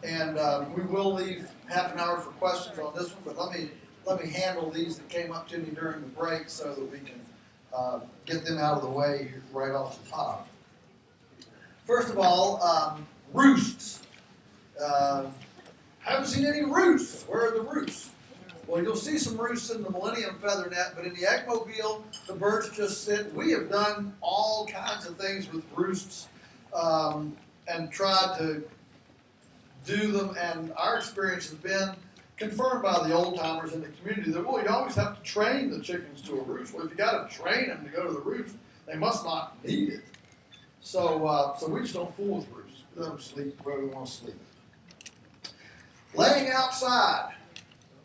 And we will leave half an hour for questions on this one, but let me handle these that came up to me during the break so that we can get them out of the way right off the top. First of all, roosts. Haven't seen any roosts. Where are the roosts? Well, you'll see some roosts in the Millennium Feather Net, but in the Eggmobile, the birds just sit. We have done all kinds of things with roosts and tried to do them, and our experience has been confirmed by the old-timers in the community that, well, you always have to train the chickens to a roost. Well, if you got to train them to go to the roost, they must not need it. So we just don't fool with roosts. We let them sleep where we want to sleep. Laying outside.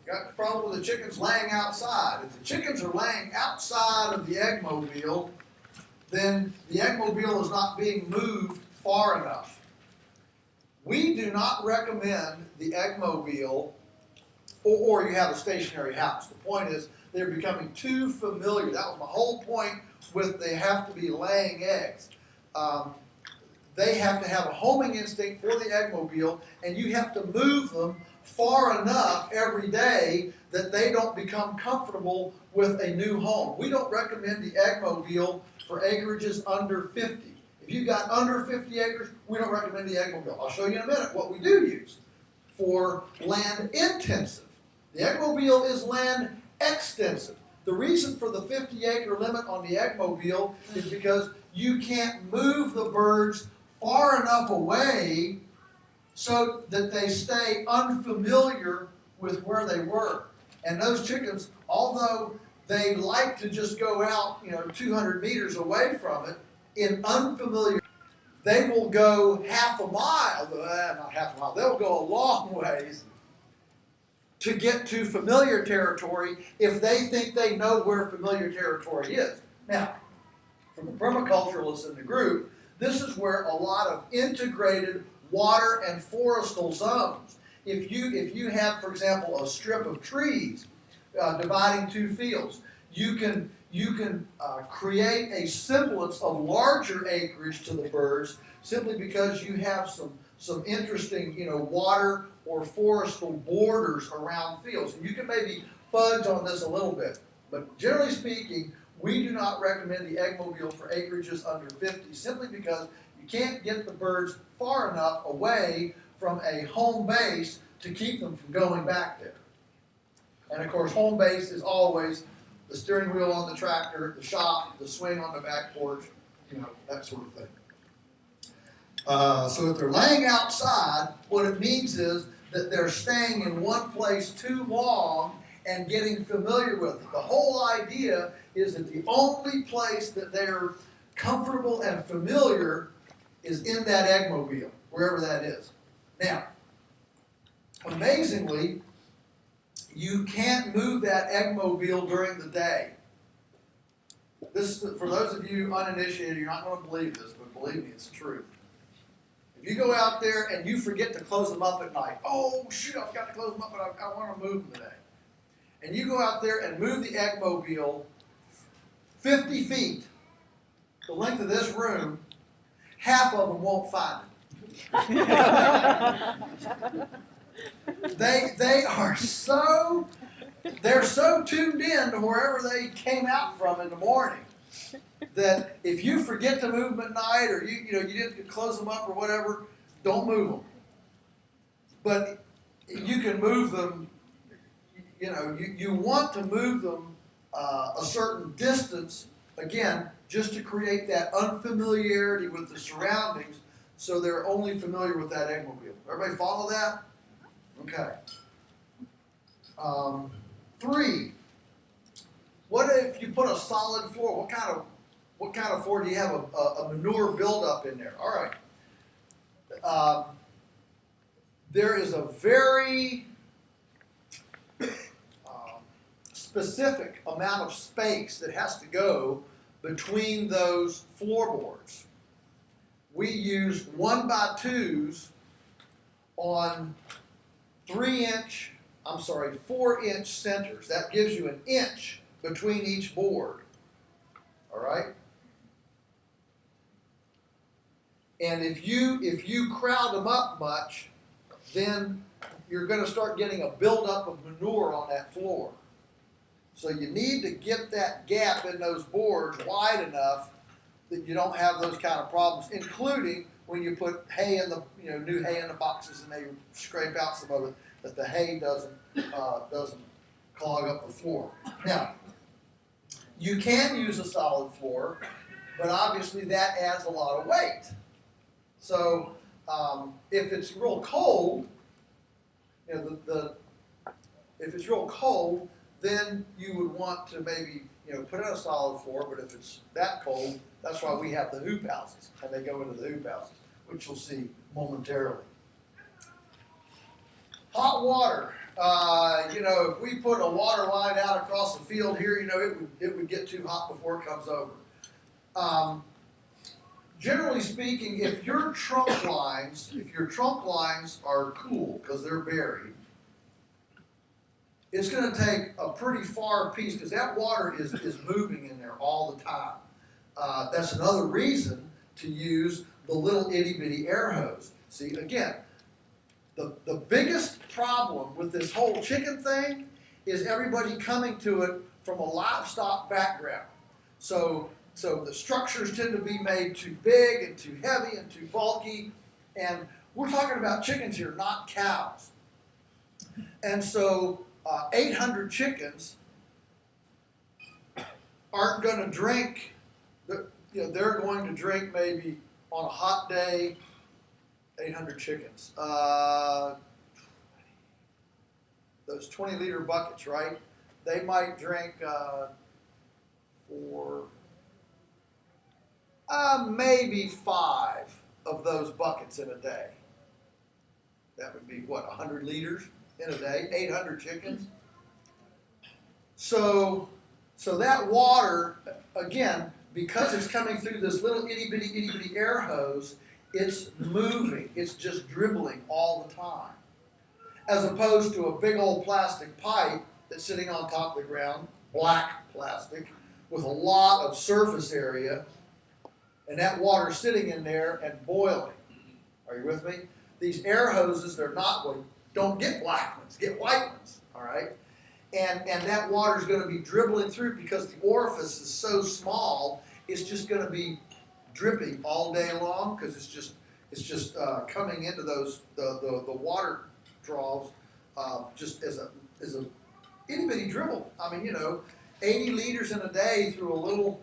Got the problem with the chickens laying outside. If the chickens are laying outside of the Eggmobile, then the Eggmobile is not being moved far enough. We do not recommend the Eggmobile, or you have a stationary house. The point is they're becoming too familiar. That was my whole point with they have to be laying eggs. They have to have a homing instinct for the Eggmobile, and you have to move them far enough every day that they don't become comfortable with a new home. We don't recommend the Eggmobile for acreages under 50. If you've got under 50 acres, we don't recommend the Eggmobile. I'll show you in a minute what we do use for land intensive. The Eggmobile is land extensive. The reason for the 50-acre limit on the Eggmobile is because you can't move the birds far enough away so that they stay unfamiliar with where they were. And those chickens, although they like to just go out, 200 meters away from it, in unfamiliar, they will go half a mile, not half a mile, they'll go a long ways to get to familiar territory if they think they know where familiar territory is. Now, from the permaculturalists in the group, this is where a lot of integrated water and forestal zones. If you have, for example, a strip of trees dividing two fields, you can create a semblance of larger acreage to the birds simply because you have some interesting water or forestal borders around fields. And you can maybe fudge on this a little bit, but generally speaking, we do not recommend the Eggmobile for acreages under 50 simply because you can't get the birds far enough away from a home base to keep them from going back there. And of course, home base is always the steering wheel on the tractor, the shop, the swing on the back porch, that sort of thing. So if they're laying outside, what it means is that they're staying in one place too long and getting familiar with it. The whole idea is that the only place that they're comfortable and familiar is in that Eggmobile, wherever that is. Now, amazingly, you can't move that Eggmobile during the day. This, for those of you uninitiated, you're not going to believe this, but believe me, it's true. If you go out there and you forget to close them up at night, oh shoot, I've got to close them up, but I want to move them today. And you go out there and move the Eggmobile 50 feet, the length of this room, half of them won't find it. They're so tuned in to wherever they came out from in the morning that if you forget to move them at night or you didn't close them up or whatever, don't move them. But you can move them. You want to move them a certain distance, again, just to create that unfamiliarity with the surroundings so they're only familiar with that Eggmobile. Everybody follow that? Okay. 3, what if you put a solid floor? What kind of floor do you have? A manure buildup in there? All right. There is a very specific amount of space that has to go between those floorboards. We use 1x2s on 4-inch centers. That gives you an inch between each board. All right? And if you crowd them up much, then you're going to start getting a buildup of manure on that floor. So you need to get that gap in those boards wide enough that you don't have those kind of problems, including when you put hay in the, new hay in the boxes and they scrape out some of it, that the hay doesn't clog up the floor. Now, you can use a solid floor, but obviously that adds a lot of weight. So if it's real cold, if it's real cold, then you would want to maybe put in a solid floor. But if it's that cold, that's why we have the hoop houses, and they go into the hoop houses, which you'll see momentarily. Hot water. If we put a water line out across the field here, it would get too hot before it comes over. Generally speaking, if your trunk lines are cool because they're buried, it's going to take a pretty far piece because that water is moving in there all the time. That's another reason to use the little itty bitty air hose. See, again, the biggest problem with this whole chicken thing is everybody coming to it from a livestock background. So the structures tend to be made too big and too heavy and too bulky. And we're talking about chickens here, not cows. And so 800 chickens aren't going to drink, they're going to drink maybe on a hot day, 800 chickens. Those 20-liter buckets, right? They might drink maybe 5 of those buckets in a day. That would be, 100 liters in a day, 800 chickens. So that water, again, because it's coming through this little itty bitty air hose, it's moving. It's just dribbling all the time. As opposed to a big old plastic pipe that's sitting on top of the ground, black plastic, with a lot of surface area, and that water sitting in there and boiling. Are you with me? These air hoses, don't get black ones, get white ones, all right? And that water is going to be dribbling through because the orifice is so small, it's just going to be dripping all day long because it's just coming into the water troughs just as a itty bitty dribble. I mean, 80 liters in a day through a little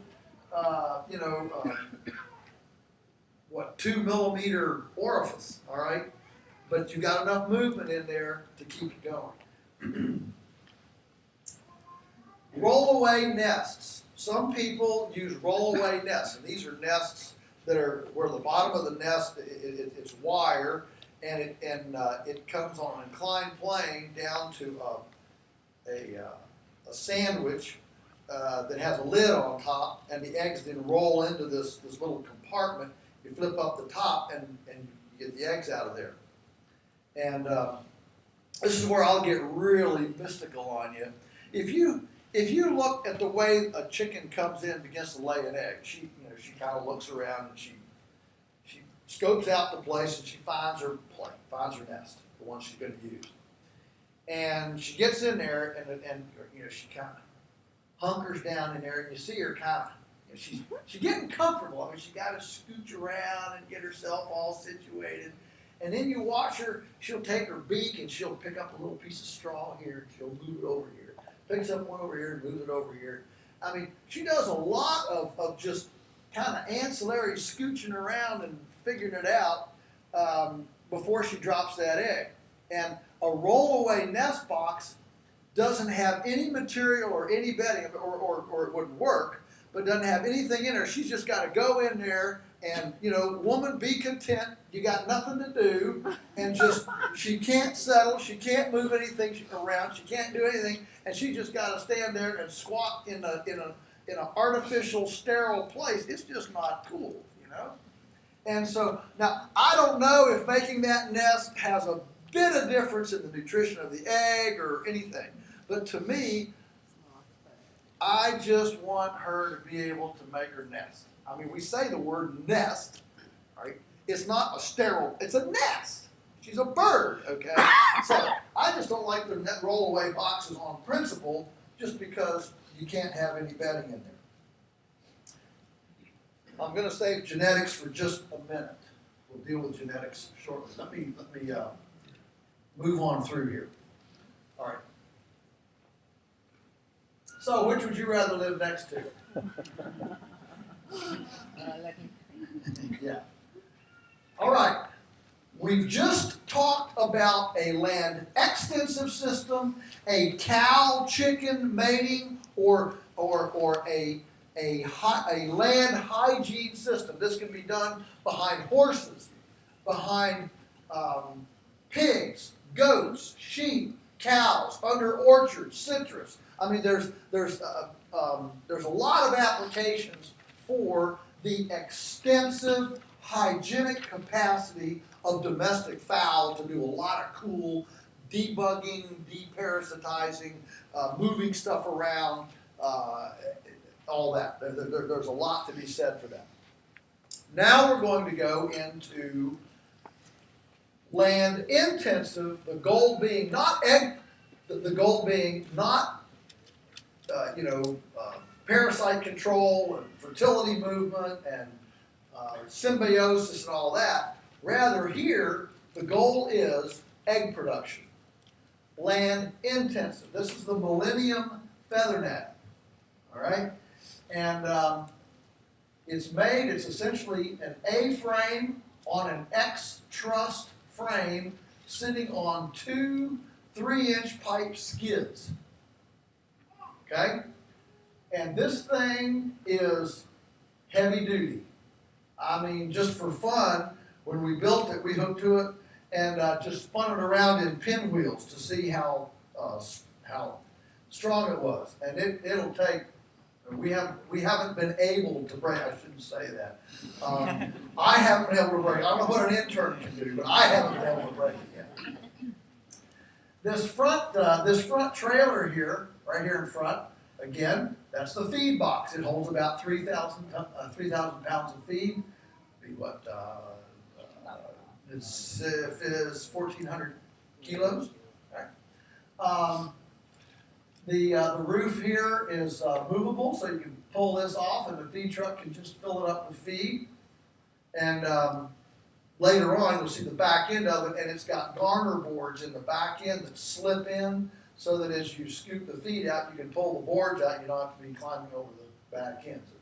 2 millimeter orifice, all right? But you got enough movement in there to keep it going. Rollaway nests. Some people use rollaway nests, and these are nests that are where the bottom of the nest it's wire, and it comes on an inclined plane down to a sandwich that has a lid on top, and the eggs then roll into this little compartment. You flip up the top, and you get the eggs out of there. And this is where I'll get really mystical on you. If you look at the way a chicken comes in and begins to lay an egg, she kind of looks around and she scopes out the place and she finds her nest, the one she's going to use. And she gets in there and she kind of hunkers down in there, and you see her kind of, she's getting comfortable. I mean, she got to scooch around and get herself all situated. And then you watch her, she'll take her beak and she'll pick up a little piece of straw here, and she'll move it over here. Picks up one over here and moves it over here. I mean, she does a lot of just kind of ancillary scooching around and figuring it out before she drops that egg. And a rollaway nest box doesn't have any material or any bedding, or it wouldn't work, but doesn't have anything in there. She's just got to go in there and, woman, be content. You got nothing to do, and she can't settle. She can't move anything around. She can't do anything, and she just got to stand there and squat in an artificial, sterile place. It's just not cool, And so now I don't know if making that nest has a bit of difference in the nutrition of the egg or anything, but to me, I just want her to be able to make her nest. I mean, we say the word nest, right? It's not a sterile, it's a nest. She's a bird, okay? So I just don't like their net rollaway boxes on principle, just because you can't have any bedding in there. I'm going to save genetics for just a minute. We'll deal with genetics shortly. Let me move on through here. All right. So, which would you rather live next to? Yeah. All right. We've just talked about a land extensive system, a cow-chicken mating, or a land hygiene system. This can be done behind horses, behind pigs, goats, sheep, cows, under orchards, citrus. I mean, there's a lot of applications for the extensive hygienic capacity of domestic fowl to do a lot of cool debugging, deparasitizing, moving stuff around, all that. There's a lot to be said for that. Now we're going to go into land intensive, the goal being not parasite control and fertility movement and symbiosis and all that. Rather here, the goal is egg production. Land intensive. This is the Millennium Feather Net. All right? And it's essentially an A-frame on an X-truss frame sitting on two 3-inch pipe skids. Okay? And this thing is heavy duty. I mean, just for fun, when we built it, we hooked to it and just spun it around in pinwheels to see how strong it was. And it'll take. We haven't been able to break. I shouldn't say that. I haven't been able to break it. I don't know what an intern can do, but I haven't been able to break it yet. This front trailer here, right here in front, again, that's the feed box. It holds about 3,000 pounds of feed. Be what? It is 1,400 kilos. Right? The roof here is movable, so you can pull this off, and the feed truck can just fill it up with feed. And later on, you'll see the back end of it, and it's got garner boards in the back end that slip in, so that as you scoop the feed out, you can pull the boards out. You don't have to be climbing over the back end. So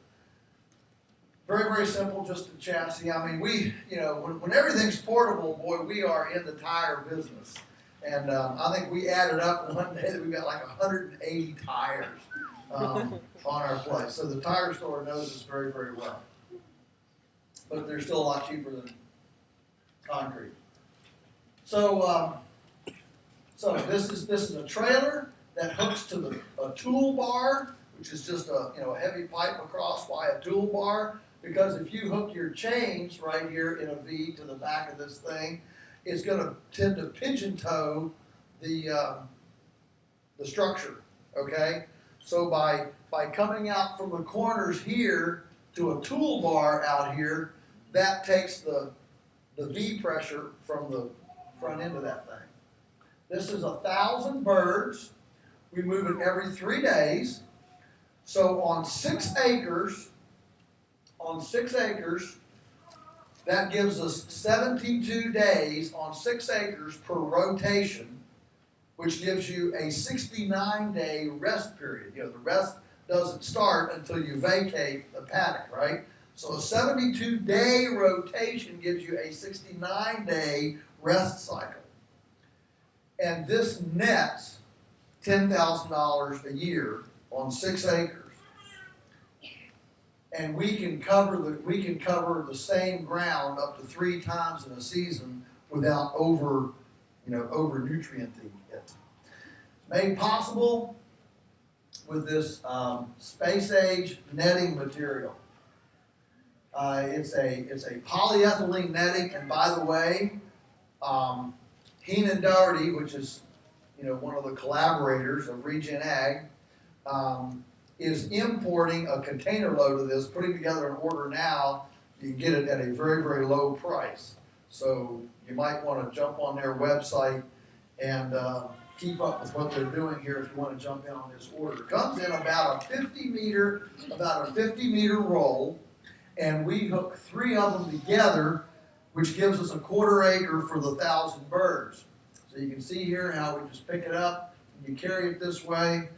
very, very simple, just a chassis. I mean, when everything's portable, boy, we are in the tire business. And I think we added up one day that we got like 180 tires on our place. So the tire store knows us very, very well. But they're still a lot cheaper than concrete. So this is a trailer that hooks to a tool bar, which is just a heavy pipe across by a tool bar. Because if you hook your chains right here in a V to the back of this thing, it's going to tend to pigeon toe the structure. Okay, so by coming out from the corners here to a tool bar out here, that takes the V pressure from the front end of that thing. This is 1,000 birds. We move it every 3 days. So on 6 acres, that gives us 72 days on 6 acres per rotation, which gives you a 69-day rest period. The rest doesn't start until you vacate the paddock, right? So a 72-day rotation gives you a 69-day rest cycle. And this nets $10,000 a year on 6 acres. And we can cover the same ground up to 3 times in a season without over nutrienting it. It's made possible with this space age netting material. It's a polyethylene netting, and by the way, Heenan Doherty, which is one of the collaborators of Regen Ag, is importing a container load of this, putting together an order now. You can get it at a very, very low price. So, You might want to jump on their website and keep up with what they're doing here if you want to jump in on this order. It comes in about a 50 meter roll, and we hook 3 of them together, which gives us a 1/4 acre for the 1,000 birds. So you can see here how we just pick it up, and you carry it this way,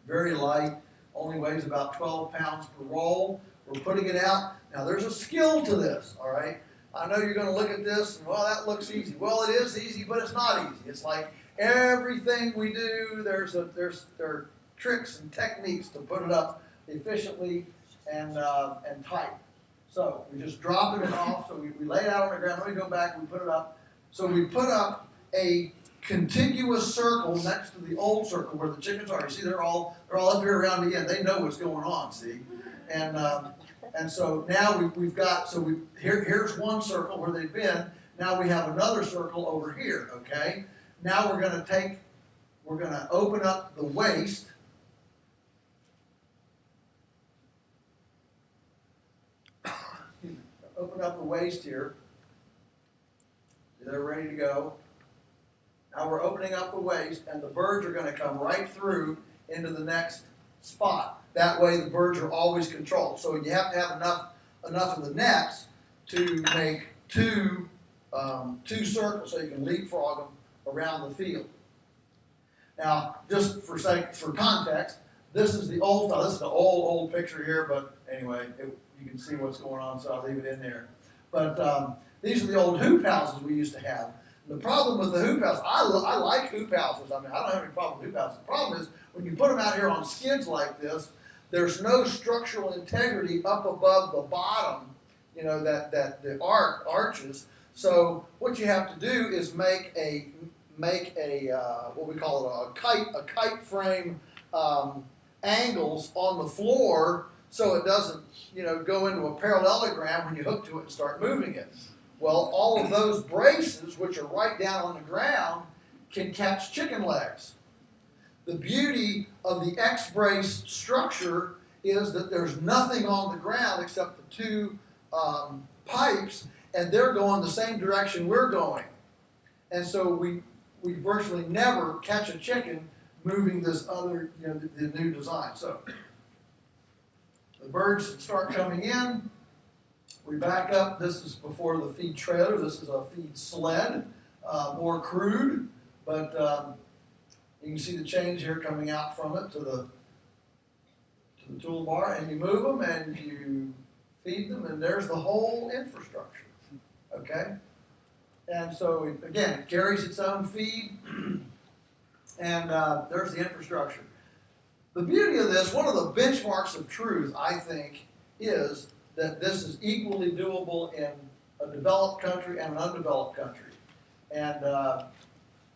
very light, only weighs about 12 pounds per roll. We're putting it out. Now there's a skill to this, all right? I know you're going to look at this and, well, that looks easy. Well, it is easy, but it's not easy. It's like everything we do, there are tricks and techniques to put it up efficiently and tight. So we just drop it off. So we lay it out on the ground. Let me go back. We put it up. So we put up a contiguous circle next to the old circle where the chickens are. You see, they're all up here around the end. They know what's going on. See, and so now we've got here's one circle where they've been. Now we have another circle over here. Okay. Now we're going to open up the waist. Open up the waist here. They're ready to go. Now we're opening up the waist, and the birds are going to come right through into the next spot. That way the birds are always controlled. So you have to have enough of the nets to make two circles so you can leapfrog them around the field. Now, just for context, this is the old style. This is the old picture here, but anyway, you can see what's going on, so I'll leave it in there. But these are the old hoop houses we used to have. The problem with the hoop house, I like hoop houses. I mean, I don't have any problem with hoop houses. The problem is when you put them out here on skids like this, there's no structural integrity up above the bottom, you know, that the arches. So what you have to do is make a what we call it a kite frame angles on the floor so it doesn't, you know, go into a parallelogram when you hook to it and start moving it. Well, all of those braces, which are right down on the ground, can catch chicken legs. The beauty of the X-brace structure is that there's nothing on the ground except the 2 pipes, and they're going the same direction we're going. And so we virtually never catch a chicken moving this other, you know, the new design. So the birds start coming in. We back up. This is before the feed trailer. This is a feed sled, more crude, but you can see the chains here coming out from it to the toolbar, and you move them and you feed them, and there's the whole infrastructure. Okay, and so again, it carries its own feed, and there's the infrastructure. The beauty of this, one of the benchmarks of truth, I think, is that this is equally doable in a developed country and an undeveloped country. And,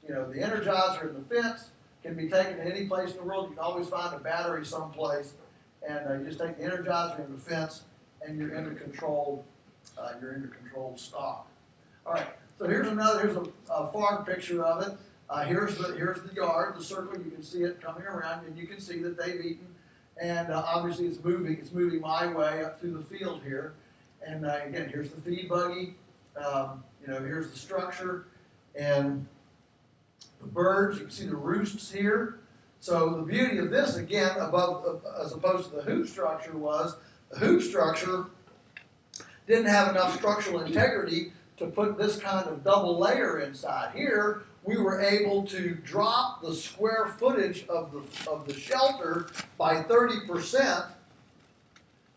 you know, the Energizer and the fence can be taken to any place in the world. You can always find a battery someplace, and you just take the Energizer and the fence, and you're into controlled stock. All right, so here's a farm picture of it. Here's the yard, the circle. You can see it coming around, and you can see that they've eaten. And obviously it's moving my way up through the field here. And again, here's the feed buggy. You know, here's the structure. And the birds, you can see the roosts here. So the beauty of this, again, as opposed to the hoop structure, was the hoop structure didn't have enough structural integrity to put this kind of double layer inside. Here, we were able to drop the square footage of the shelter by 30%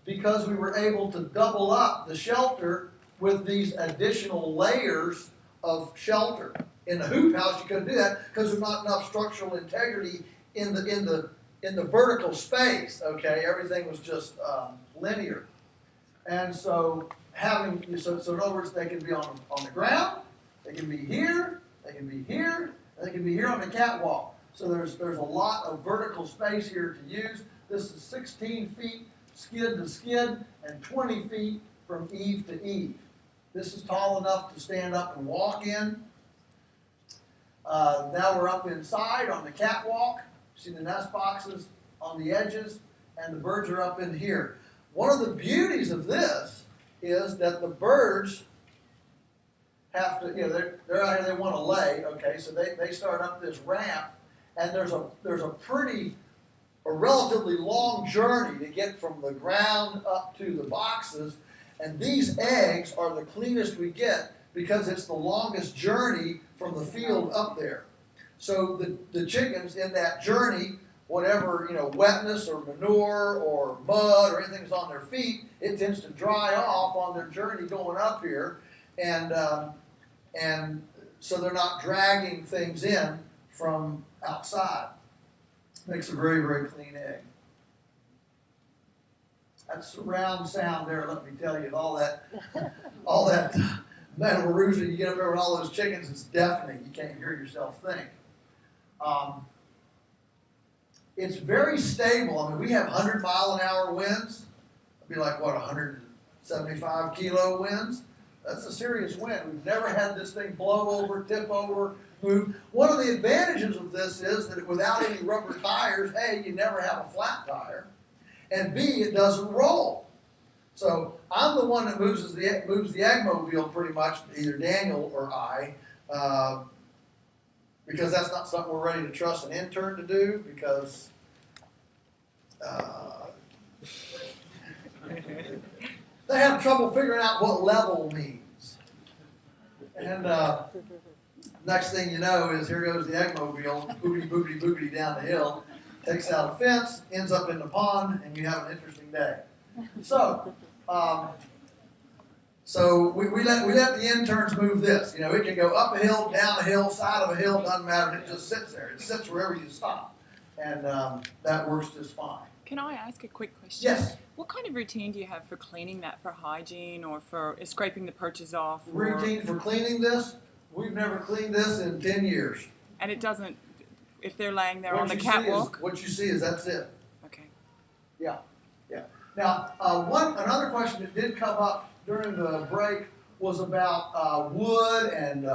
because we were able to double up the shelter with these additional layers of shelter. In the hoop house, you couldn't do that because there's not enough structural integrity in the vertical space. Okay, everything was just linear, and so so in other words, they can be on the ground, they can be here. They can be here, and they can be here on the catwalk. So there's a lot of vertical space here to use. This is 16 feet skid to skid and 20 feet from eave to eave. This is tall enough to stand up and walk in. Now we're up inside on the catwalk. See the nest boxes on the edges, and the birds are up in here. One of the beauties of this is that the birds have to, they're out here, they want to lay, okay, so they start up this ramp, and there's a relatively long journey to get from the ground up to the boxes, and these eggs are the cleanest we get because it's the longest journey from the field up there. So the chickens in that journey, whatever, wetness or manure or mud or anything that's on their feet, it tends to dry off on their journey going up here, and so they're not dragging things in from outside. Makes a very, very clean egg. That surround sound there, let me tell you, all that metal roofing, you get up there with all those chickens, it's deafening. You can't hear yourself think. It's very stable. I mean, we have 100-mile-an-hour winds. It'd be like, 175 kilo winds? That's a serious wind. We've never had this thing blow over, tip over, move. One of the advantages of this is that without any rubber tires, A, you never have a flat tire, and B, it doesn't roll. So I'm the one that moves the eggmobile pretty much, either Daniel or I, because that's not something we're ready to trust an intern to do, because they have trouble figuring out what level means. And next thing you know is here goes the eggmobile, boogity, boogity, boogity down the hill, takes out a fence, ends up in the pond, and you have an interesting day. So, we let the interns move this. It can go up a hill, down a hill, side of a hill, doesn't matter. It just sits there. It sits wherever you stop, and that works just fine. Can I ask a quick question? Yes. What kind of routine do you have for cleaning that for hygiene or for scraping the perches off? Routine for cleaning this? We've never cleaned this in 10 years. And it doesn't, if they're laying there on the catwalk? What you see is that's it. Okay. Yeah. Now, another question that did come up during the break was about wood and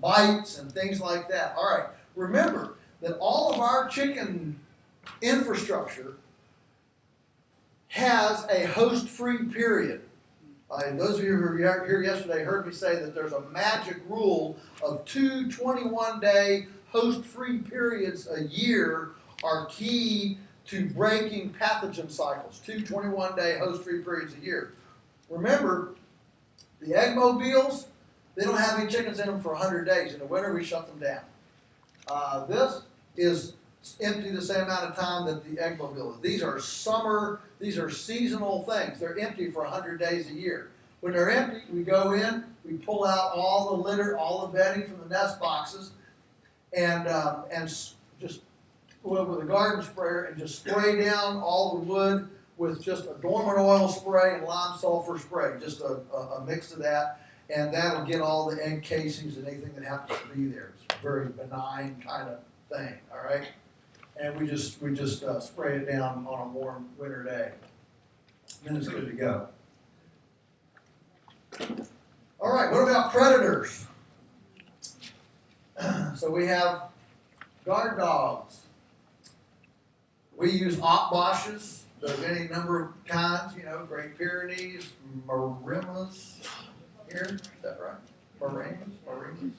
bites and things like that. All right. Remember that all of our chicken infrastructure has a host-free period. Those of you who were here yesterday heard me say that there's a magic rule of 2 21-day host-free periods a year are key to breaking pathogen cycles. 2 21-day host-free periods a year. Remember, the eggmobiles, they don't have any chickens in them for 100 days. In the winter, we shut them down. This is empty the same amount of time that the eggmobile is. These are seasonal things. They're empty for 100 days a year. When they're empty, we go in, we pull out all the litter, all the bedding from the nest boxes, and just go over the garden sprayer and just spray down all the wood with just a dormant oil spray and lime sulfur spray, just a mix of that, and that'll get all the egg casings and anything that happens to be there. It's a very benign kind of thing, all right? And we just spray it down on a warm winter day. Then it's good to go. All right, what about predators? So we have guard dogs. We use Ockboshes. There's any number of kinds, Great Pyrenees, Marimas. Here, is that right? Marimas?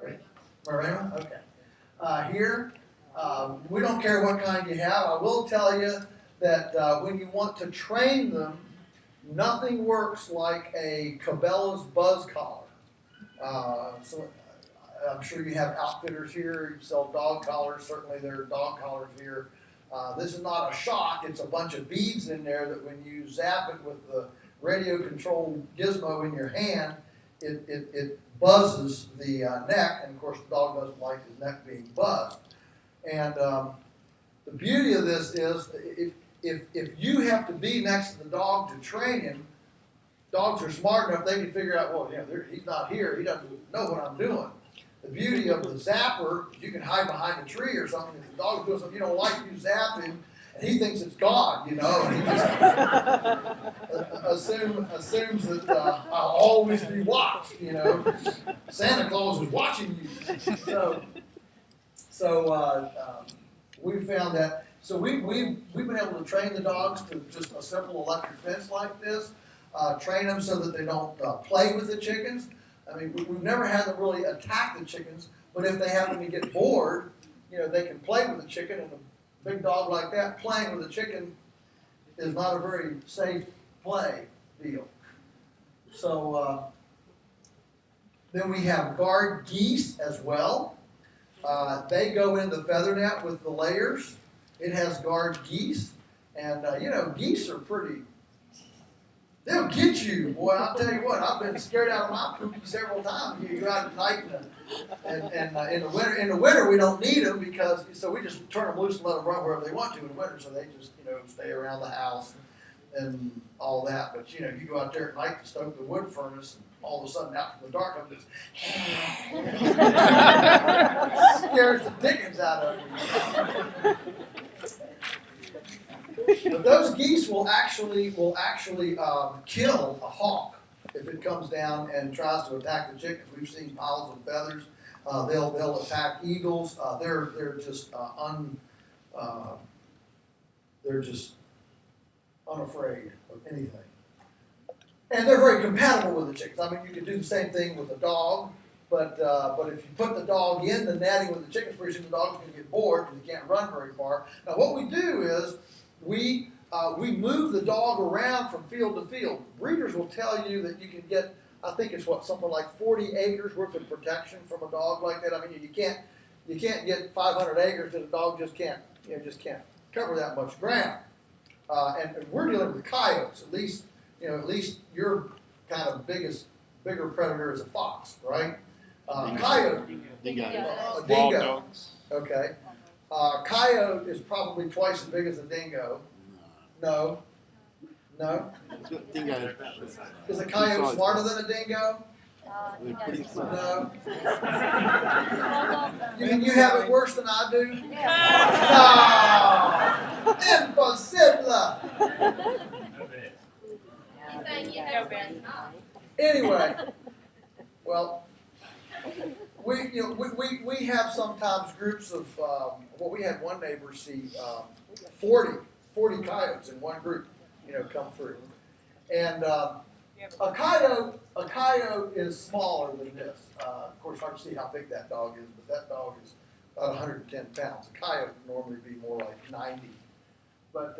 Right. Marima? Okay. Here. We don't care what kind you have. I will tell you that when you want to train them, nothing works like a Cabela's buzz collar. So I'm sure you have outfitters here. You sell dog collars. Certainly there are dog collars here. This is not a shock. It's a bunch of beads in there that when you zap it with the radio-controlled gizmo in your hand, it buzzes the neck. And, of course, the dog doesn't like his neck being buzzed. And the beauty of this is if you have to be next to the dog to train him, dogs are smart enough, they can figure out, he's not here, he doesn't know what I'm doing. The beauty of the zapper is you can hide behind a tree or something. If the dog is doing something you don't like, you zap him, and he thinks it's God, and he just assumes that I'll always be watched, Santa Claus is watching you. So we found that. So we've been able to train the dogs to just a simple electric fence like this. Train them so that they don't play with the chickens. I mean, we've never had them really attack the chickens, but if they happen to get bored, you know, they can play with the chicken, and a big dog like that playing with a chicken is not a very safe play deal. So then we have guard geese as well. They go in the feather net with the layers. It has guard geese, and you know, geese are pretty. They'll get you, boy. I'll tell you what. I've been scared out of my pookie several times. You go out at night, and in the winter. In the winter, we don't need them because so we just turn them loose and let them run wherever they want to in the winter. So they just stay around the house and all that. But you know, you go out there at night to stoke the wood furnace, and all of a sudden out from the dark, I'm just scares the dickens out of you. But those geese will actually kill a hawk if it comes down and tries to attack the chickens. We've seen piles of feathers. They'll attack eagles. They're just unafraid of anything. And they're very compatible with the chickens. I mean, you can do the same thing with a dog, but if you put the dog in the netting with the chickens, pretty soon the dog's going to get bored because he can't run very far. Now, what we do is we move the dog around from field to field. Breeders will tell you that you can get, I think it's something like 40 acres worth of protection from a dog like that. I mean, you can't get 500 acres because the dog just can't cover that much ground. And we're dealing with coyotes. At least your kind of bigger predator is a fox, right? Coyote, a dingo. Okay. Coyote is probably twice as big as a dingo. No. Dingo. Is a coyote smarter than a dingo? No. You have it worse than I do? No. Impossible. Anyway, well, we have sometimes groups of we had one neighbor see 40 coyotes in one group, come through, and a coyote is smaller than this. Of course, hard to see how big that dog is, but that dog is about 110 pounds. A coyote would normally be more like 90. But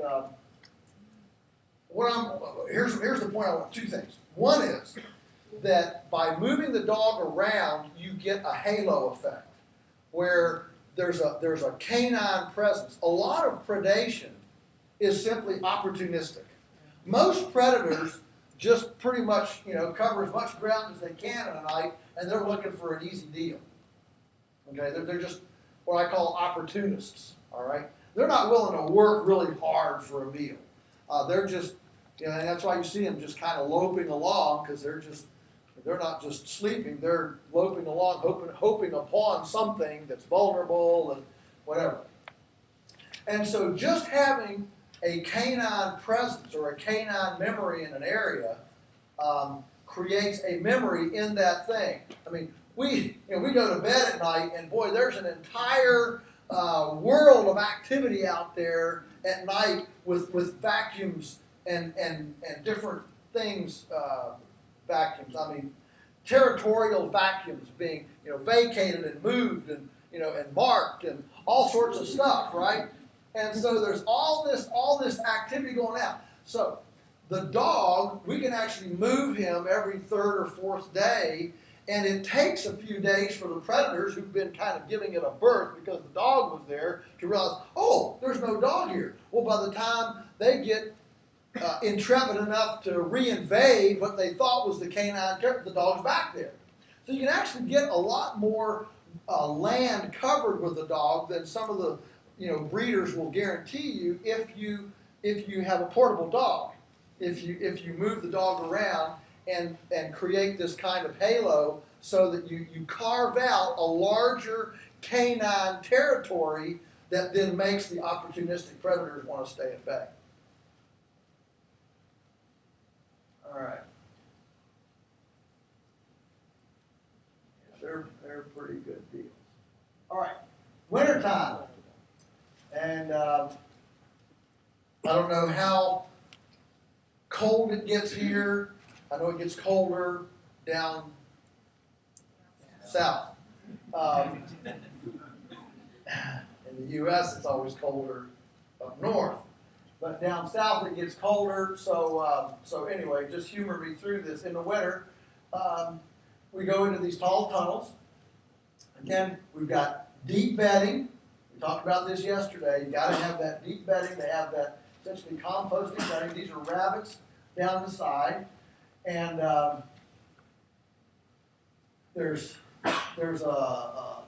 here's the point. I want two things. One is that by moving the dog around, you get a halo effect, where there's a canine presence. A lot of predation is simply opportunistic. Most predators just pretty much cover as much ground as they can in a night, and they're looking for an easy deal. Okay, they're just what I call opportunists. All right, they're not willing to work really hard for a meal. They're just and that's why you see them just kind of loping along, because they're not just sleeping, they're loping along, hoping upon something that's vulnerable and whatever. And so just having a canine presence or a canine memory in an area creates a memory in that thing. I mean, we go to bed at night, and boy, there's an entire world of activity out there at night with vacuums and different things, vacuums. I mean, territorial vacuums being vacated and moved and and marked and all sorts of stuff, right? And so there's all this activity going out. So the dog, we can actually move him every third or fourth day, and it takes a few days for the predators who've been kind of giving it a birth because the dog was there to realize, oh, there's no dog here. Well, by the time they get intrepid enough to reinvade what they thought was the canine territory, the dog's back there. So you can actually get a lot more land covered with the dog than some of the breeders will guarantee you if you have a portable dog. If you move the dog around and create this kind of halo so that you carve out a larger canine territory that then makes the opportunistic predators want to stay at bay. All right. They're pretty good deals. All right. Wintertime. And I don't know how cold it gets here. I know it gets colder down south. Um, in the U.S., it's always colder up north. But down south it gets colder, so anyway, just humor me through this. In the winter, we go into these tall tunnels. Again, we've got deep bedding. We talked about this yesterday. You got to have that deep bedding to have that essentially composting bedding. These are rabbits down the side, and there's a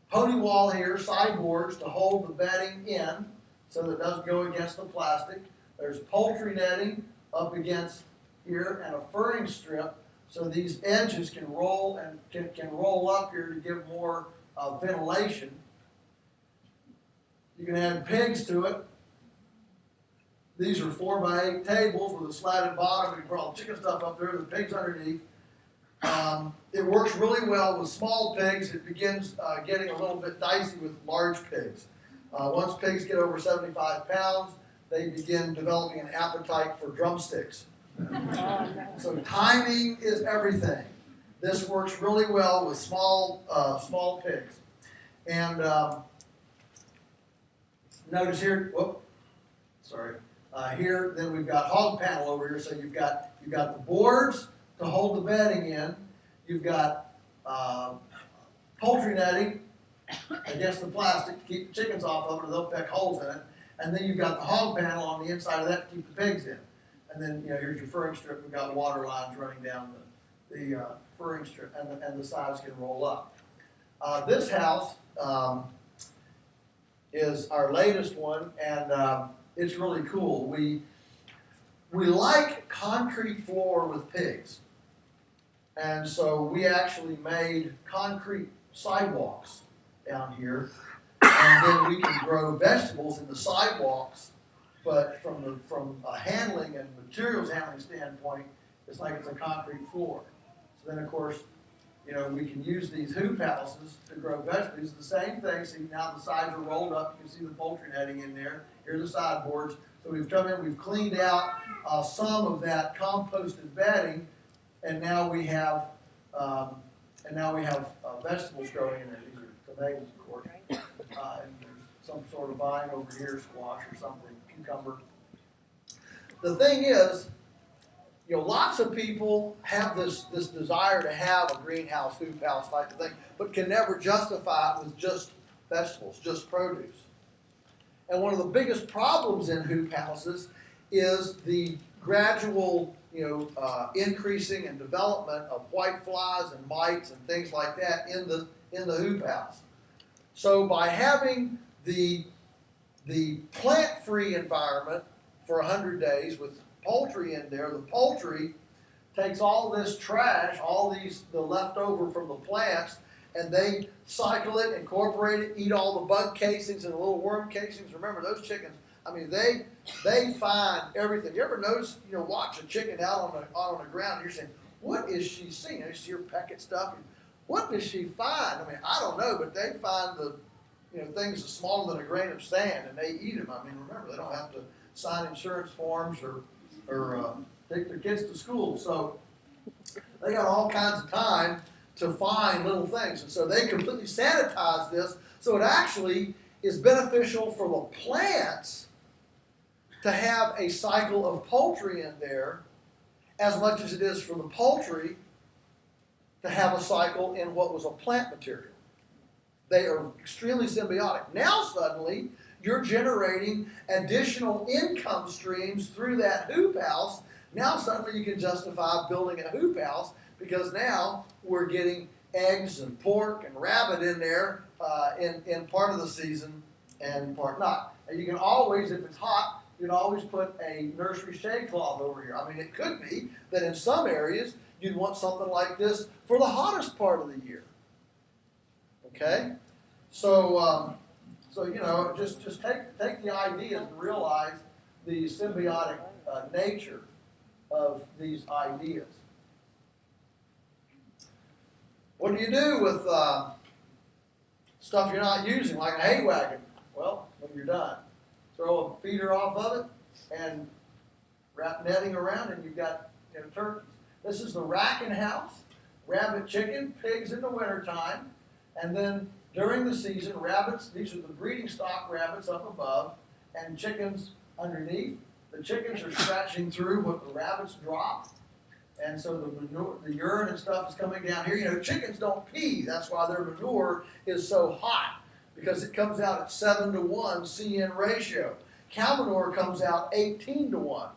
pony wall here, sideboards to hold the bedding in, so that it doesn't go against the plastic. There's poultry netting up against here and a furring strip so these edges can roll and can roll up here to give more ventilation. You can add pigs to it. These are 4x8 tables with a slatted bottom. You can put all the chicken stuff up there, the pigs underneath. It works really well with small pigs. It begins getting a little bit dicey with large pigs. Once pigs get over 75 pounds, they begin developing an appetite for drumsticks. So timing is everything. This works really well with small pigs. And notice here, here then we've got hog panel over here. So you've got the boards to hold the bedding in. You've got poultry netting against the plastic to keep the chickens off of it, or they'll peck holes in it. And then you've got the hog panel on the inside of that to keep the pigs in. And then here's your furring strip. We've got water lines running down the furring strip, and the sides can roll up. This house is our latest one, and it's really cool. We like concrete floor with pigs. And so we actually made concrete sidewalks down here, and then we can grow vegetables in the sidewalks. But from a handling and materials handling standpoint, it's like it's a concrete floor. So then, of course, we can use these hoop houses to grow vegetables. The same thing. See, now the sides are rolled up. You can see the poultry netting in there. Here's the sideboards. So we've come in, we've cleaned out some of that composted bedding, and now we have vegetables growing in there. These are tomatoes, of course, and there's some sort of vine over here, squash or something, cucumber. The thing is, lots of people have this desire to have a greenhouse, hoop house type of thing, but can never justify it with just vegetables, just produce. And one of the biggest problems in hoop houses is the gradual, increasing and development of white flies and mites and things like that in the hoop house. So by having the plant-free environment for 100 days with poultry in there, the poultry takes all this trash, the leftover from the plants, and they cycle it, incorporate it, eat all the bug casings and the little worm casings. Remember, those chickens, they find everything. You ever notice, watch a chicken out on the ground, and you're saying, what is she seeing? You see her peck at stuff. What does she find? I don't know, but they find the things smaller than a grain of sand, and they eat them. Remember, they don't have to sign insurance forms or take their kids to school. So they got all kinds of time to find little things. And so they completely sanitize this, so it actually is beneficial for the plants to have a cycle of poultry in there as much as it is for the poultry to have a cycle in what was a plant material. They are extremely symbiotic. Now suddenly, you're generating additional income streams through that hoop house. Now suddenly you can justify building a hoop house because now we're getting eggs and pork and rabbit in there in part of the season and part not. And you can always, if it's hot, you can always put a nursery shade cloth over here. It could be that in some areas you'd want something like this for the hottest part of the year. Okay? So just take the ideas and realize the symbiotic nature of these ideas. What do you do with stuff you're not using, like a hay wagon? Well, when you're done, throw a feeder off of it and wrap netting around, and you've got turkeys. This is the racking house. rabbit, chicken, pigs in the wintertime, and then during the season, rabbits, these are the breeding stock rabbits up above, and chickens underneath. The chickens are scratching through what the rabbits drop, and so the manure, the urine and stuff is coming down here. You know, chickens don't pee. That's why their manure is so hot, because it comes out at 7-to-1 CN ratio. Cow manure comes out 18-to-1.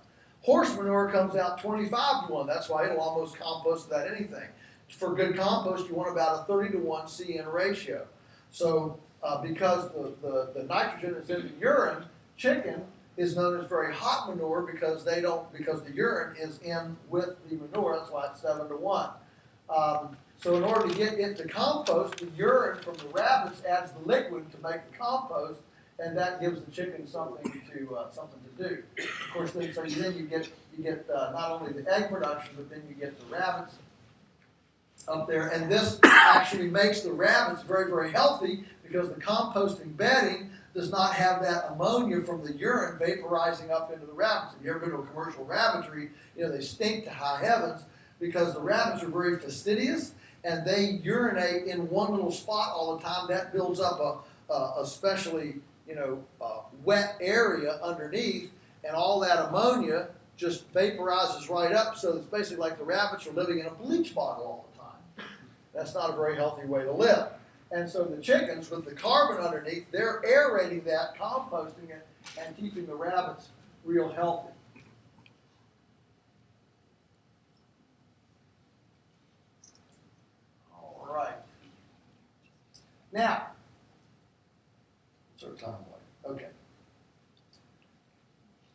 Horse manure comes out 25-to-1. That's why it'll almost compost without anything. For good compost, you want about a 30-to-1 CN ratio. So because the nitrogen is in the urine, chicken is known as very hot manure because the urine is in with the manure. That's why it's 7-to-1. So in order to get it to compost, the urine from the rabbits adds the liquid to make the compost, and that gives the chicken something to do. Of course, then you get not only the egg production, but then you get the rabbits up there, and this actually makes the rabbits very, very healthy because the composting bedding does not have that ammonia from the urine vaporizing up into the rabbits. If you ever been to a commercial rabbitry, you know they stink to high heavens because the rabbits are very fastidious and they urinate in one little spot all the time. That builds up a especially wet area underneath, and all that ammonia just vaporizes right up. So it's basically like the rabbits are living in a bleach bottle all the time. That's not a very healthy way to live. And so the chickens, with the carbon underneath, they're aerating that, composting it, and keeping the rabbits real healthy. All right. Now, what's our time like? Okay.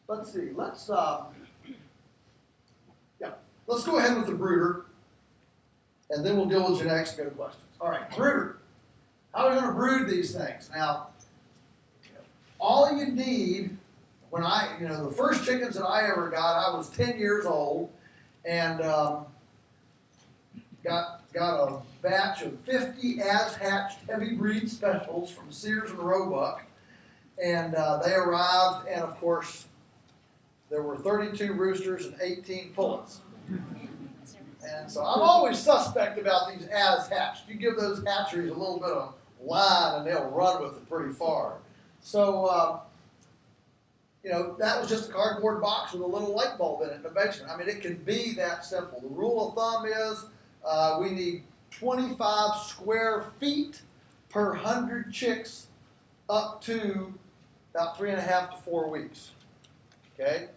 Let's see. Let's go ahead with the brooder, and then we'll deal with genetics and go to questions. All right, brooder. How are we going to brood these things? Now, all you need, the first chickens that I ever got, I was 10 years old, and got a batch of 50 as-hatched heavy breed specials from Sears and Roebuck, and they arrived, and of course, there were 32 roosters and 18 pullets. And so I'm always suspect about these as-hatched. You give those hatcheries a little bit of line and they'll run with it pretty far. So, that was just a cardboard box with a little light bulb in it in the basement. I mean, it can be that simple. The rule of thumb is we need 25 square feet per 100 chicks up to about 3.5 to 4 weeks. Okay?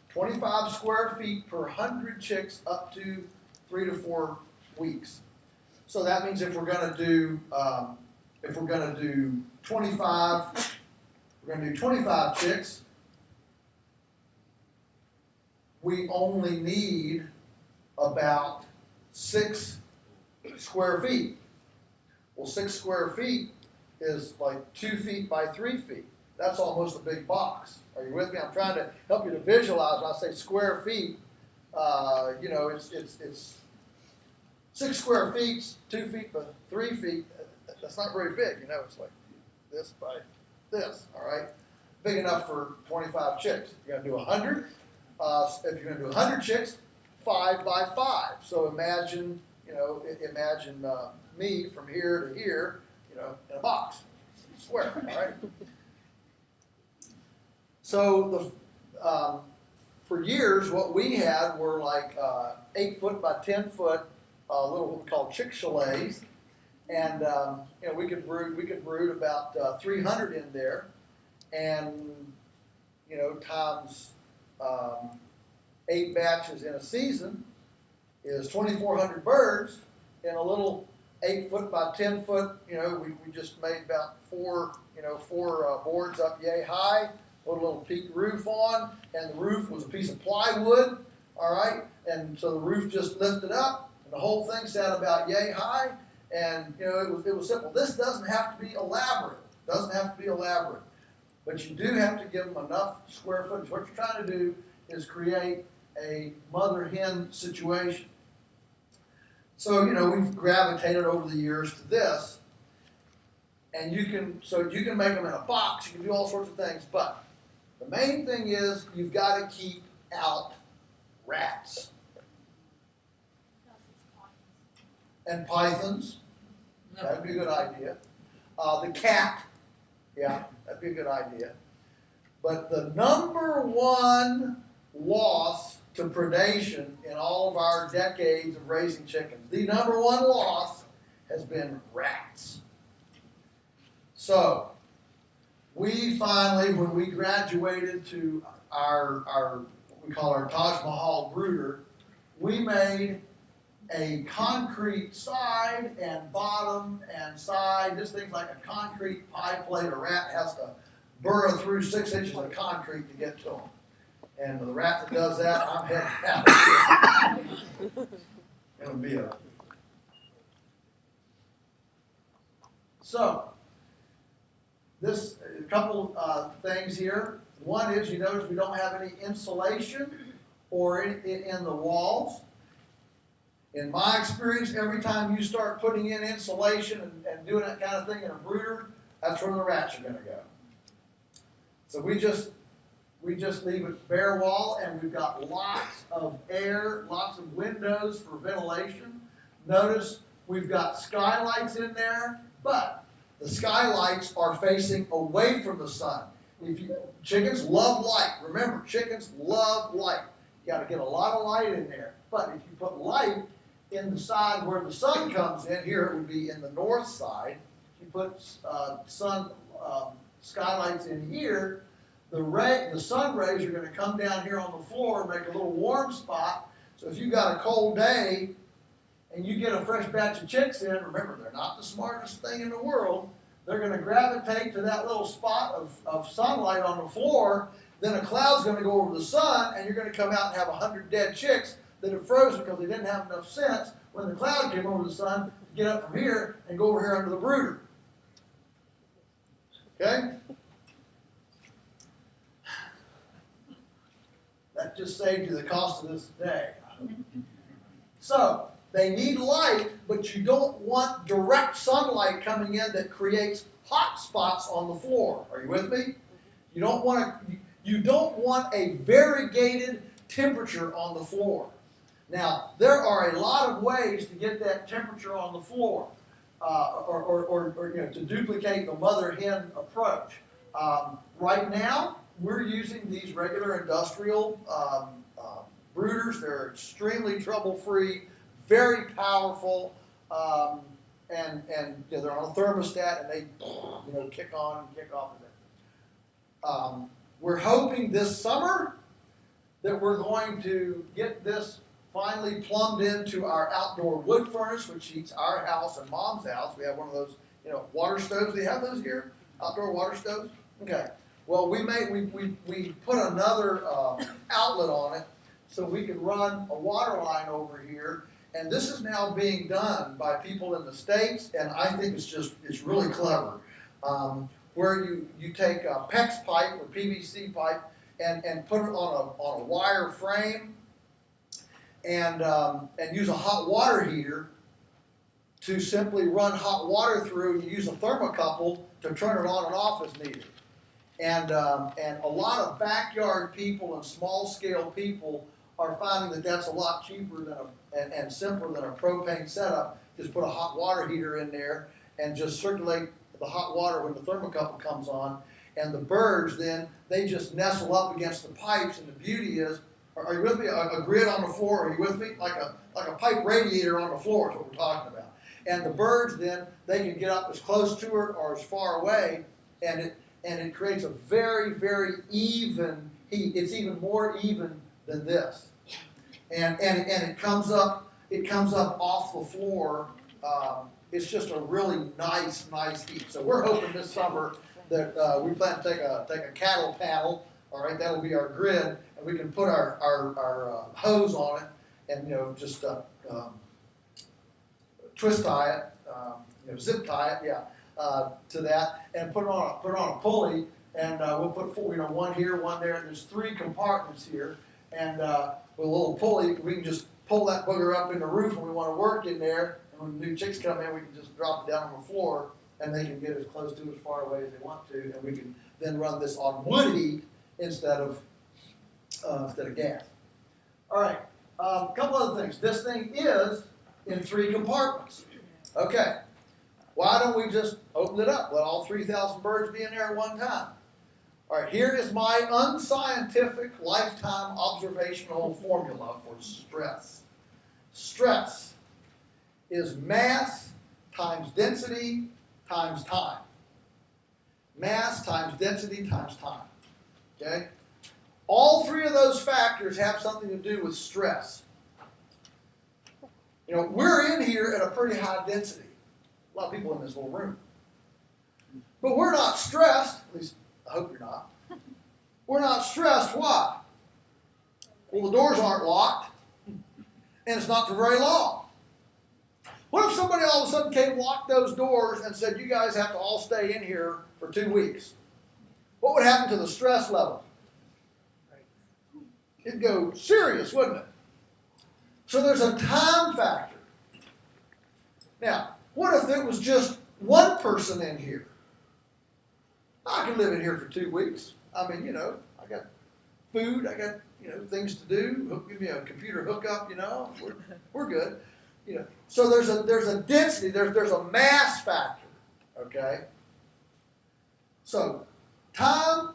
25 square feet per 100 chicks up to 3 to 4 weeks. So that means if we're going to do 25 chicks, we only need about 6 square feet. Well, 6 square feet is like 2 feet by 3 feet. That's almost a big box. Are you with me? I'm trying to help you to visualize. When I say square feet, it's 6 square feet, 2 feet by 3 feet. That's not very big. It's like this by this. All right, big enough for 25 chicks. You're going to do 100. If you're going to do 100 chicks, 5 by 5. So imagine me from here to here, in a box, square. All right. So for years, what we had were like 8 foot by 10 foot little what we call chick chalets, and we could brood about 300 in there, and times 8 batches in a season is 2,400 birds in a little 8 foot by 10 foot. We just made about four boards up yay high. Put a little peak roof on, and the roof was a piece of plywood, all right? And so the roof just lifted up, and the whole thing sat about yay high, and it was simple. This doesn't have to be elaborate. But you do have to give them enough square footage. What you're trying to do is create a mother-hen situation. So, we've gravitated over the years to this, and you can make them in a box, you can do all sorts of things, but the main thing is you've got to keep out rats. and pythons. That'd be a good idea. The cat, yeah, that'd be a good idea. But the number one loss to predation in all of our decades of raising chickens, the number one loss has been rats. So, we finally, when we graduated to our what we call our Taj Mahal brooder, we made a concrete side and bottom and side. This thing's like a concrete pie plate. A rat has to burrow through 6 inches of concrete to get to them. And the rat that does that, I'm heading out. It'll be a... So, this, a couple things here. One is, you notice we don't have any insulation or in the walls. In my experience, every time you start putting in insulation and doing that kind of thing in a brooder, that's where the rats are going to go. So we just leave it bare wall, and we've got lots of air, lots of windows for ventilation. Notice we've got skylights in there, but the skylights are facing away from the sun. Chickens love light. Remember, chickens love light. You got to get a lot of light in there. But if you put light in the side where the sun comes in, here it would be in the north side. If you put skylights in here, the sun rays are going to come down here on the floor and make a little warm spot. So if you've got a cold day and you get a fresh batch of chicks in, remember, they're not the smartest thing in the world. They're going to gravitate to that little spot of sunlight on the floor. Then a cloud's going to go over the sun, and you're going to come out and have 100 dead chicks that have frozen because they didn't have enough sense when the cloud came over the sun to get up from here and go over here under the brooder. Okay? That just saved you the cost of this day. So, they need light, but you don't want direct sunlight coming in that creates hot spots on the floor. Are you with me? You don't want a variegated temperature on the floor. Now, there are a lot of ways to get that temperature on the floor, or to duplicate the mother-hen approach. Right now, we're using these regular industrial brooders. They're extremely trouble-free, very powerful, and they're on a thermostat, and they kick on and kick off of it. We're hoping this summer that we're going to get this finally plumbed into our outdoor wood furnace, which heats our house and Mom's house. We have one of those, water stoves. Do you have those here? Outdoor water stoves? Okay. Well, we put another outlet on it so we could run a water line over here. And this is now being done by people in the States, and I think it's really clever. Where you take a PEX pipe or PVC pipe and put it on a wire frame and use a hot water heater to simply run hot water through, and you use a thermocouple to turn it on and off as needed. And a lot of backyard people and small scale people are finding that that's a lot cheaper and simpler than a propane setup. Just put a hot water heater in there and just circulate the hot water when the thermocouple comes on. And the birds then, they just nestle up against the pipes, and the beauty is, are you with me? A grid on the floor, are you with me? Like a pipe radiator on the floor is what we're talking about. And the birds then, they can get up as close to it or as far away, and it creates a very, very even heat. It's even more even than this. And it comes up off the floor. It's just a really nice heat. So we're hoping this summer that we plan to take a cattle panel. All right, that'll be our grid, and we can put our hose on it, and just twist tie it, zip tie it, to that, and put it on a pulley, and we'll put one here, one there, and there's 3 compartments here, and with a little pulley, we can just pull that booger up in the roof when we want to work in there, and when new chicks come in, we can just drop it down on the floor, and they can get as close to as far away as they want to, and we can then run this on wood heat instead of gas. All right, a couple other things. This thing is in 3 compartments. Okay, why don't we just open it up, let all 3,000 birds be in there at one time? All right, here is my unscientific lifetime observational formula for stress. Stress is mass times density times time. Mass times density times time. Okay? All 3 of those factors have something to do with stress. You know, we're in here at a pretty high density. A lot of people in this little room. But we're not stressed, at least I hope you're not. We're not stressed. Why? Well, the doors aren't locked, and it's not for very long. What if somebody all of a sudden came, locked those doors, and said, you guys have to all stay in here for 2 weeks? What would happen to the stress level? It'd go serious, wouldn't it? So there's a time factor. Now, what if it was just one person in here? I can live in here for 2 weeks. I mean, you know, I got food, I got, you know, things to do. Give me a computer hookup, you know, we're good. You know, so there's a density, there's a mass factor, okay? So time,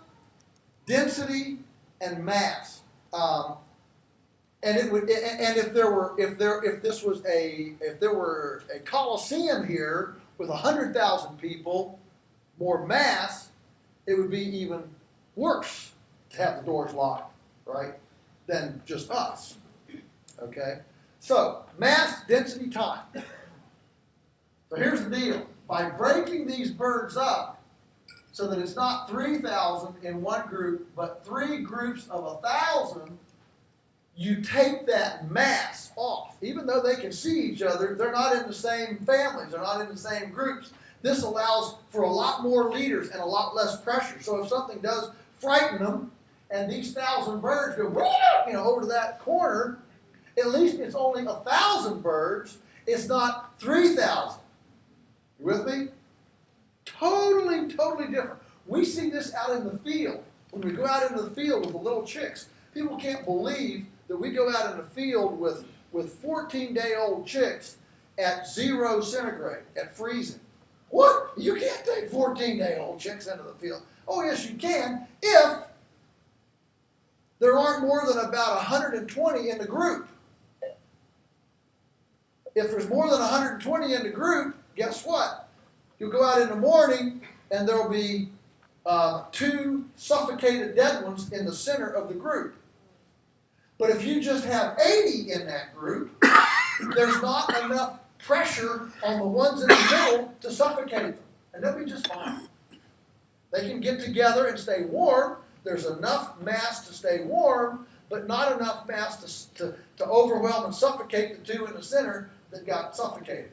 density, and mass. And it would, and if there were a Coliseum here with 100,000 people, more mass, it would be even worse to have the doors locked, right, than just us. Okay, so mass, density, time. So here's the deal: by breaking these birds up, so that it's not 3,000 in one group, but 3 groups of 1,000. You take that mass off. Even though they can see each other, they're not in the same families, they're not in the same groups. This allows for a lot more leaders and a lot less pressure. So if something does frighten them, and these 1,000 birds go, you know, over to that corner, at least it's only 1,000 birds. It's not 3,000. You with me? Totally, totally different. We see this out in the field. When we go out into the field with the little chicks, people can't believe that we go out in the field with 14-day-old chicks at 0 centigrade, at freezing. What? You can't take 14-day-old chicks into the field. Oh, yes, you can, if there aren't more than about 120 in the group. If there's more than 120 in the group, guess what? You'll go out in the morning, and there'll be 2 suffocated dead ones in the center of the group. But if you just have 80 in that group, there's not enough pressure on the ones in the middle to suffocate them. And they'll be just fine. They can get together and stay warm. There's enough mass to stay warm, but not enough mass to overwhelm and suffocate the 2 in the center that got suffocated.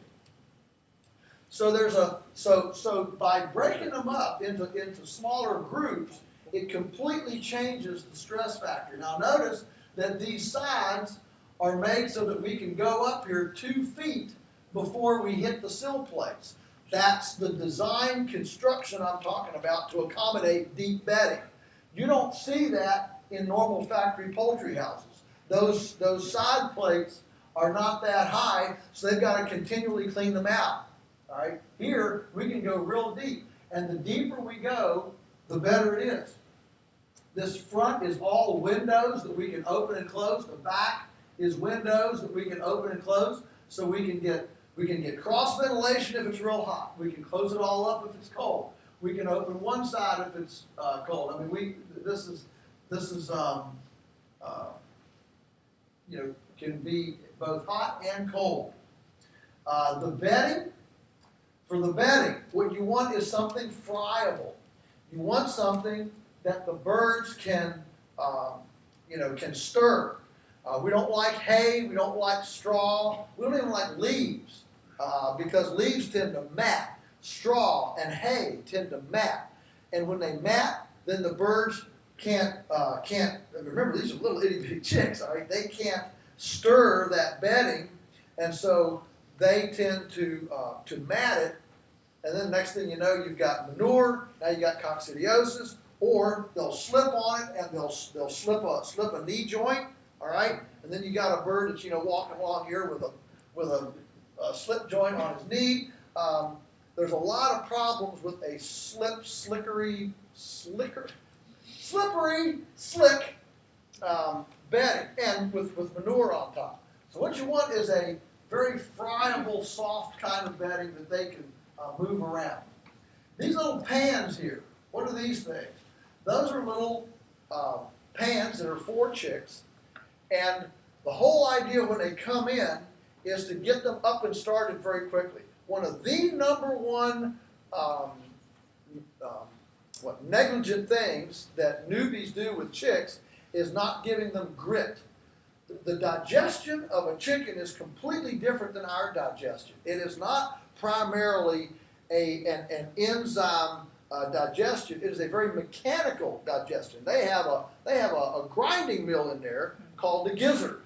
So so by breaking them up into smaller groups, it completely changes the stress factor. Now notice that these sides are made so that we can go up here 2 feet before we hit the sill plates. That's the design construction I'm talking about to accommodate deep bedding. You don't see that in normal factory poultry houses. Those side plates are not that high, so they've got to continually clean them out. All right? Here, we can go real deep, and the deeper we go, the better it is. This front is all windows that we can open and close. The back is windows that we can open and close, so we can get cross ventilation if it's real hot. We can close it all up if it's cold. We can open one side if it's cold. I mean, this is you know, can be both hot and cold. The bedding, for the bedding, what you want is something friable. You want something that the birds can, can stir. We don't like hay. We don't like straw. We don't even like leaves because leaves tend to mat. Straw and hay tend to mat, and when they mat, then the birds can't. Remember, these are little itty bitty chicks. All right, they can't stir that bedding, and so they tend to mat it. And then next thing you know, you've got manure. Now you got coccidiosis. Or they'll slip on it and they'll slip a knee joint, all right? And then you got a bird that's walking along here with slip joint on his knee. There's a lot of problems with a slippery, slick bedding, and with manure on top. So what you want is a very friable, soft kind of bedding that they can move around. These little pans here, what are these things? Those are little pans that are for chicks, and the whole idea when they come in is to get them up and started very quickly. One of the number one negligent things that newbies do with chicks is not giving them grit. The digestion of a chicken is completely different than our digestion. It is not primarily an enzyme digestion. It is a very mechanical digestion. They have a grinding mill in there called the gizzard.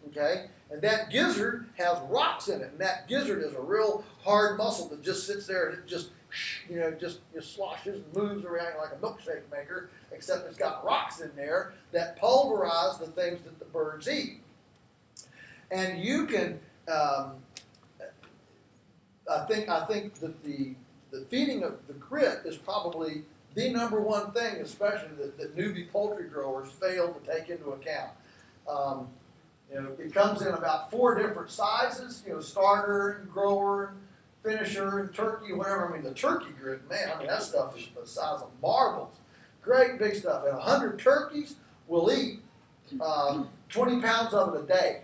Okay, and that gizzard has rocks in it, and that gizzard is a real hard muscle that just sits there and it just sloshes and moves around like a milkshake maker, except it's got rocks in there that pulverize the things that the birds eat. And you can, I think that the feeding of the grit is probably the number one thing, especially that newbie poultry growers fail to take into account. It comes in about 4 different sizes, starter, grower, finisher, and turkey, whatever. I mean, the turkey grit, man, that stuff is the size of marbles. Great big stuff. And 100 turkeys will eat 20 pounds of it a day.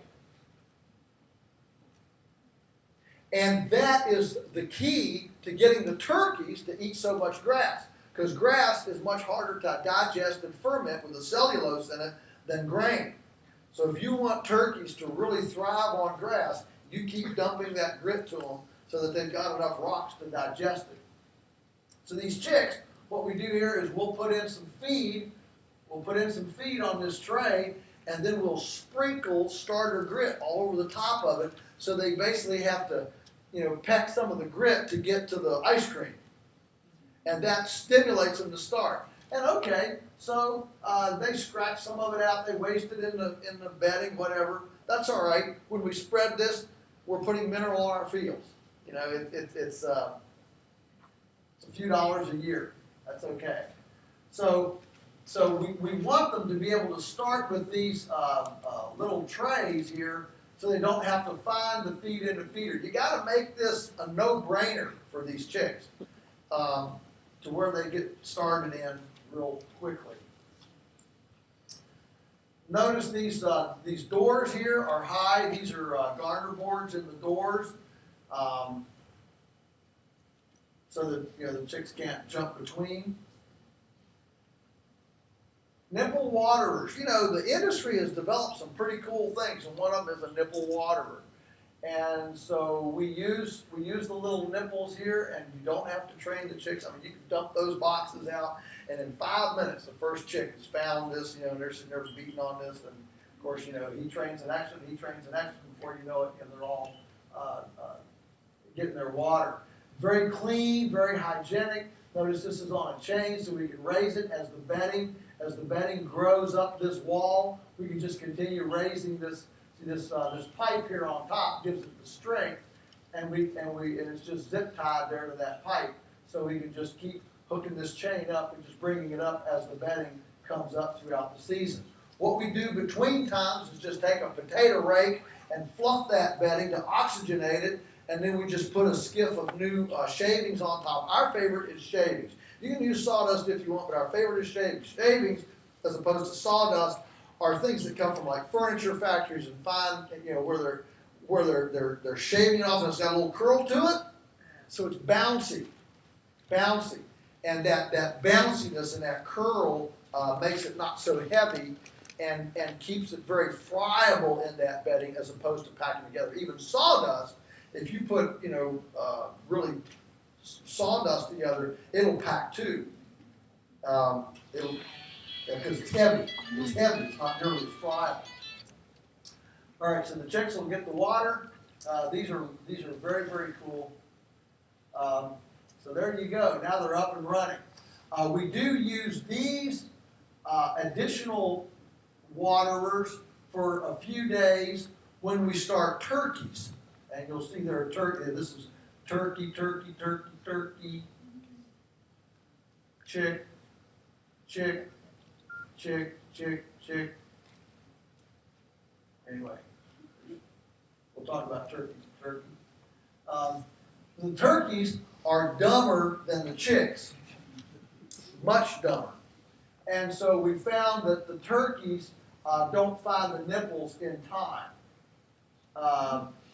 And that is the key to getting the turkeys to eat so much grass, because grass is much harder to digest and ferment with the cellulose in it than grain. So if you want turkeys to really thrive on grass, you keep dumping that grit to them so that they've got enough rocks to digest it. So these chicks, what we do here is we'll put in some feed. We'll put in some feed on this tray, and then we'll sprinkle starter grit all over the top of it, so they basically have to, peck some of the grit to get to the ice cream. And that stimulates them to start. And okay, so they scratch some of it out, they waste it in the bedding, whatever. That's all right. When we spread this, we're putting mineral on our fields. It's a few dollars a year. That's okay. So we want them to be able to start with these little trays here, so they don't have to find the feed in the feeder. You got to make this a no-brainer for these chicks, to where they get started in real quickly. Notice these doors here are high. These are garter boards in the doors, so that the chicks can't jump between. Nipple waterers. The industry has developed some pretty cool things, and one of them is a nipple waterer. And so we use the little nipples here, and you don't have to train the chicks. I mean, you can dump those boxes out, and in 5 minutes, the first chick has found this. And they're sitting there beating on this, and of course, he trains an extra, before you know it, and they're all getting their water. Very clean, very hygienic. Notice this is on a chain, so we can raise it as the bedding grows up this wall. We can just continue raising this. This pipe here on top gives it the strength, and it's just zip tied there to that pipe, so we can just keep hooking this chain up and just bringing it up as the bedding comes up throughout the season. What we do between times is just take a potato rake and fluff that bedding to oxygenate it, and then we just put a skiff of new shavings on top. Our favorite is shavings. You can use sawdust if you want, but our favorite is shavings. Shavings, as opposed to sawdust, are things that come from like furniture factories and fine, where they're shaving it off and it's got a little curl to it, so it's bouncy, and that bounciness and that curl makes it not so heavy, and keeps it very friable in that bedding as opposed to packing together. Even sawdust, if you put really sawdust together, it'll pack too. Because it's heavy. It's not nearly as friable. All right, so the chicks will get the water. These are very, very cool. So there you go. Now they're up and running. We do use these additional waterers for a few days when we start turkeys. And you'll see there are turkey. This is turkey, turkey, turkey, turkey, chick, chick, chick, chick, chick. Anyway, we'll talk about turkey. The turkeys are dumber than the chicks, much dumber. And so we found that the turkeys don't find the nipples in time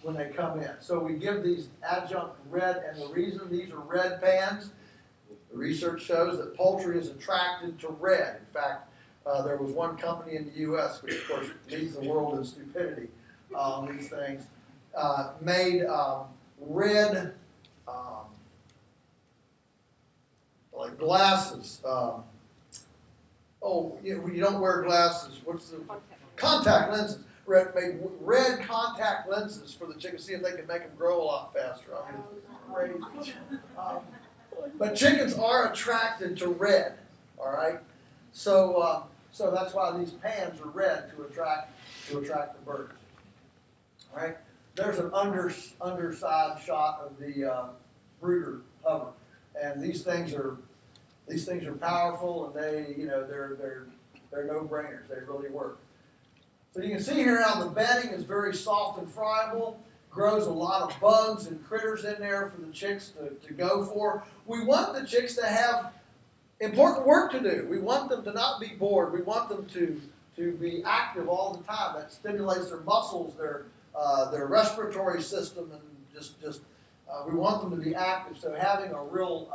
when they come in. So we give these adjunct red, and the reason these are red pans, the research shows that poultry is attracted to red. In fact, there was one company in the U.S., which of course leads the world in stupidity on these things, made red like glasses. You don't wear glasses. What's the contact lenses? Made red contact lenses for the chickens, see if they can make them grow a lot faster. I mean, it's crazy. But chickens are attracted to red. All right, so that's why these pans are red to attract the birds. All right, there's an underside shot of the brooder hover, and these things are powerful, and they're no-brainers. They really work. So you can see here how the bedding is very soft and friable, grows a lot of bugs and critters in there for the chicks to go for. We want the chicks to have important work to do. We want them to not be bored. We want them to be active all the time. That stimulates their muscles, their respiratory system, and just we want them to be active. So having a real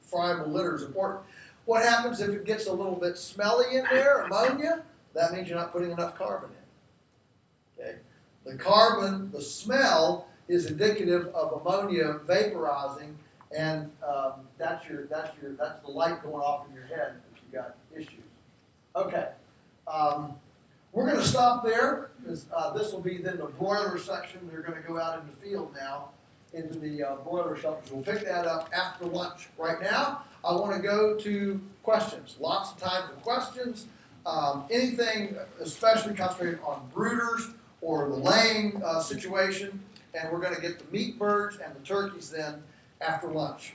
friable litter is important. What happens if it gets a little bit smelly in there, ammonia? That means you're not putting enough carbon in. Okay? The carbon, the smell, is indicative of ammonia vaporizing, and that's the light going off in your head if you got issues. Okay, we're going to stop there because this will be then the broiler section. They're going to go out in the field now into the broiler shelters. We'll pick that up after lunch. Right now, I want to go to questions. Lots of time for questions. Anything especially concentrated on brooders or the laying situation, and we're going to get the meat birds and the turkeys then after lunch.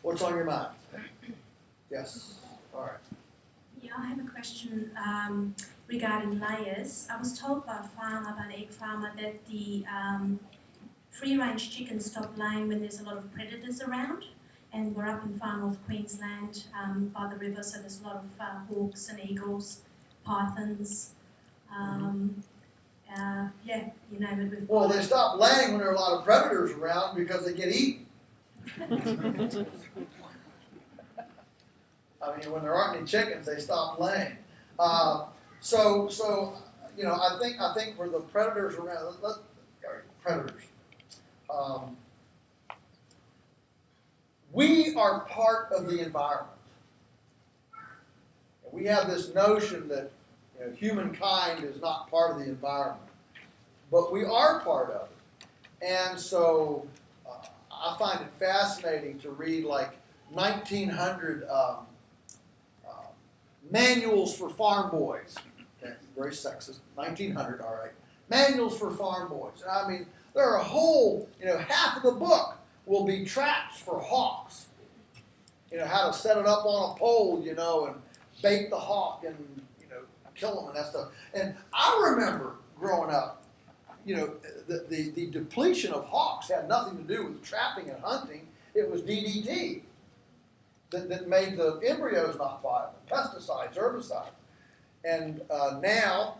What's on your mind? Yes. All right. Yeah, I have a question regarding layers. I was told by an egg farmer, that the free-range chickens stop laying when there's a lot of predators around. And we're up in far north Queensland by the river, so there's a lot of hawks and eagles, pythons. You name it. Well, they stop laying when there are a lot of predators around because they get eaten. I mean, when there aren't any chickens, they stop laying. So I think where the predators are around, predators. We are part of the environment. We have this notion that humankind is not part of the environment, but we are part of it. And so I find it fascinating to read like 1900 manuals for farm boys. Okay, very sexist. 1900, all right. Manuals for farm boys. I mean, there are a whole, half of the book will be traps for hawks. How to set it up on a pole, and bait the hawk and, kill them and that stuff. And I remember growing up, the depletion of hawks had nothing to do with trapping and hunting. It was DDT that made the embryos not viable, pesticides, herbicides. And now,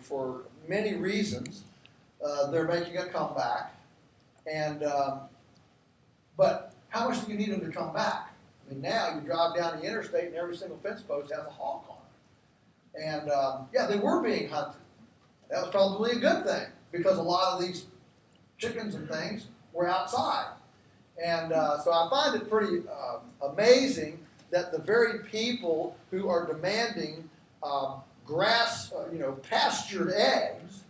for many reasons, they're making a comeback. And but how much do you need them to come back? I mean, now you drive down the interstate and every single fence post has a hawk on it. And they were being hunted. That was probably a good thing because a lot of these chickens and things were outside. And so I find it pretty amazing that the very people who are demanding pastured eggs,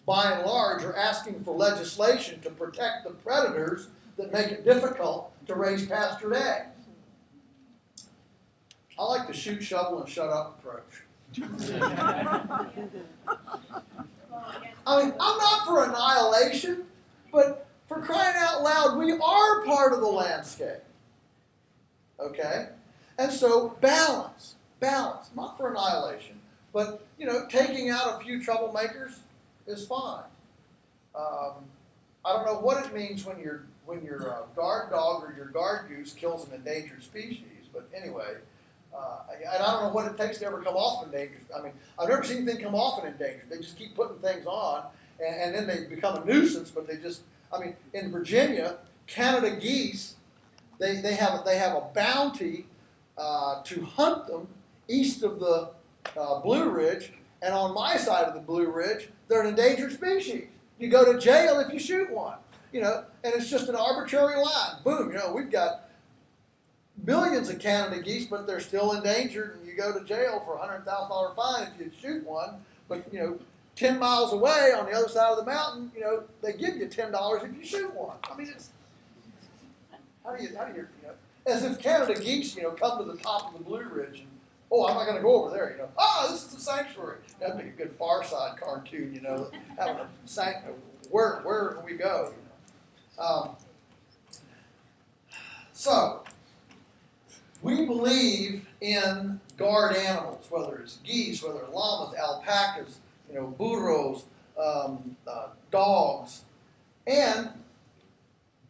by and large, are asking for legislation to protect the predators that make it difficult to raise pastured eggs. I like the shoot, shovel, and shut up approach. I mean, I'm not for annihilation, but for crying out loud, we are part of the landscape. Okay? And so balance, not for annihilation, but taking out a few troublemakers is fine. I don't know what it means when your guard dog or your guard goose kills an endangered species, but anyway, and I don't know what it takes to ever come off endangered. I mean, I've never seen anything come off an endangered. They just keep putting things on, and then they become a nuisance. But they just, I mean, in Virginia, Canada geese, they have a bounty to hunt them east of the Blue Ridge, and on my side of the Blue Ridge, they're an endangered species. You go to jail if you shoot one, and it's just an arbitrary line. Boom, we've got billions of Canada geese, but they're still endangered, and you go to jail for a $100,000 fine if you shoot one. But 10 miles away on the other side of the mountain, they give you $10 if you shoot one. I mean, it's how do you as if Canada geese, come to the top of the Blue Ridge and I'm not going to go over there. This is a sanctuary. That'd be a good Far Side cartoon. Having a sanctuary. Where can we go? So we believe in guard animals, whether it's geese, whether it's llamas, alpacas, burros, dogs, and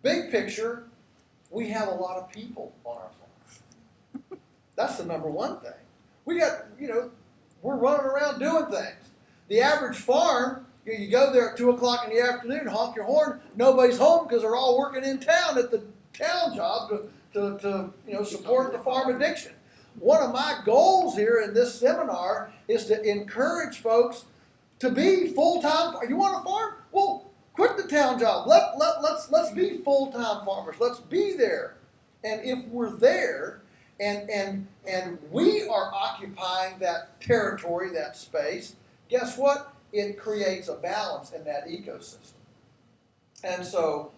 big picture, we have a lot of people on our farm. That's the number one thing. We got, we're running around doing things. The average farm, you go there at 2 o'clock in the afternoon, honk your horn, nobody's home because they're all working in town at the town job to support the farm addiction. One of my goals here in this seminar is to encourage folks to be full-time. You want a farm? Well, quit the town job. Let's be full-time farmers. Let's be there. And if we're there, and we are occupying that territory, that space, guess what? It creates a balance in that ecosystem. And so,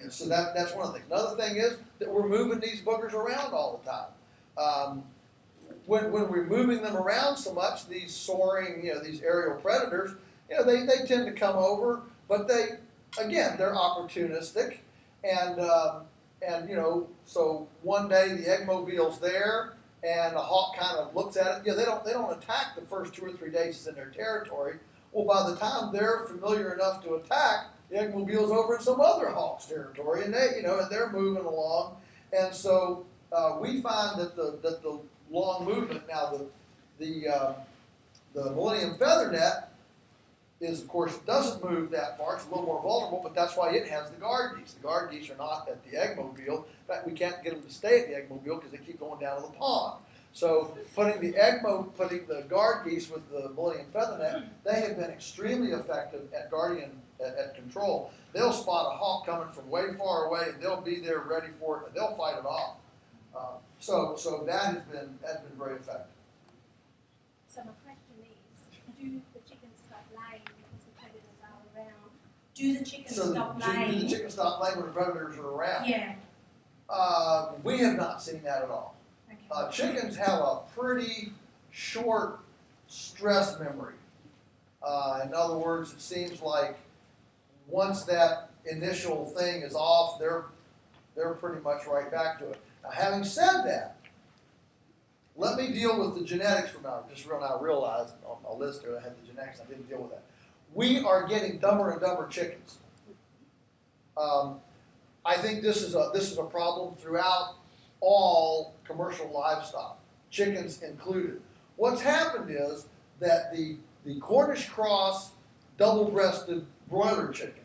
so that's one of the things. Another thing is that we're moving these boogers around all the time. When we're moving them around so much, these soaring, these aerial predators, they tend to come over, but they're opportunistic, and so one day the eggmobile's there, and the hawk kind of looks at it. They don't attack the first 2 or 3 days it's in their territory. Well, by the time they're familiar enough to attack, the eggmobile's over in some other hawk's territory, and and they're moving along. And so we find that the long movement now, the Millennium Feathernet is, of course, doesn't move that far. It's a little more vulnerable, but that's why it has the guard geese. The guard geese are not at the eggmobile. In fact, we can't get them to stay at the eggmobile because they keep going down to the pond. So putting the guard geese with the Millennium Feathernet, they have been extremely effective at at control. They'll spot a hawk coming from way far away, and they'll be there ready for it, and they'll fight it off. So that has been very effective. So my question is, do the chickens stop laying because the predators are around? Do the chickens stop laying? Do the chickens stop laying when the predators are around? Yeah. We have not seen that at all. Okay. Chickens have a pretty short stress memory. In other words, it seems like once that initial thing is off, they're pretty much right back to it. Now, having said that, let me deal with the genetics for now. Just now realized on my list here I had the genetics. I didn't deal with that. We are getting dumber and dumber chickens. I think this is a problem throughout all commercial livestock, chickens included. What's happened is that the Cornish cross double-breasted broiler chicken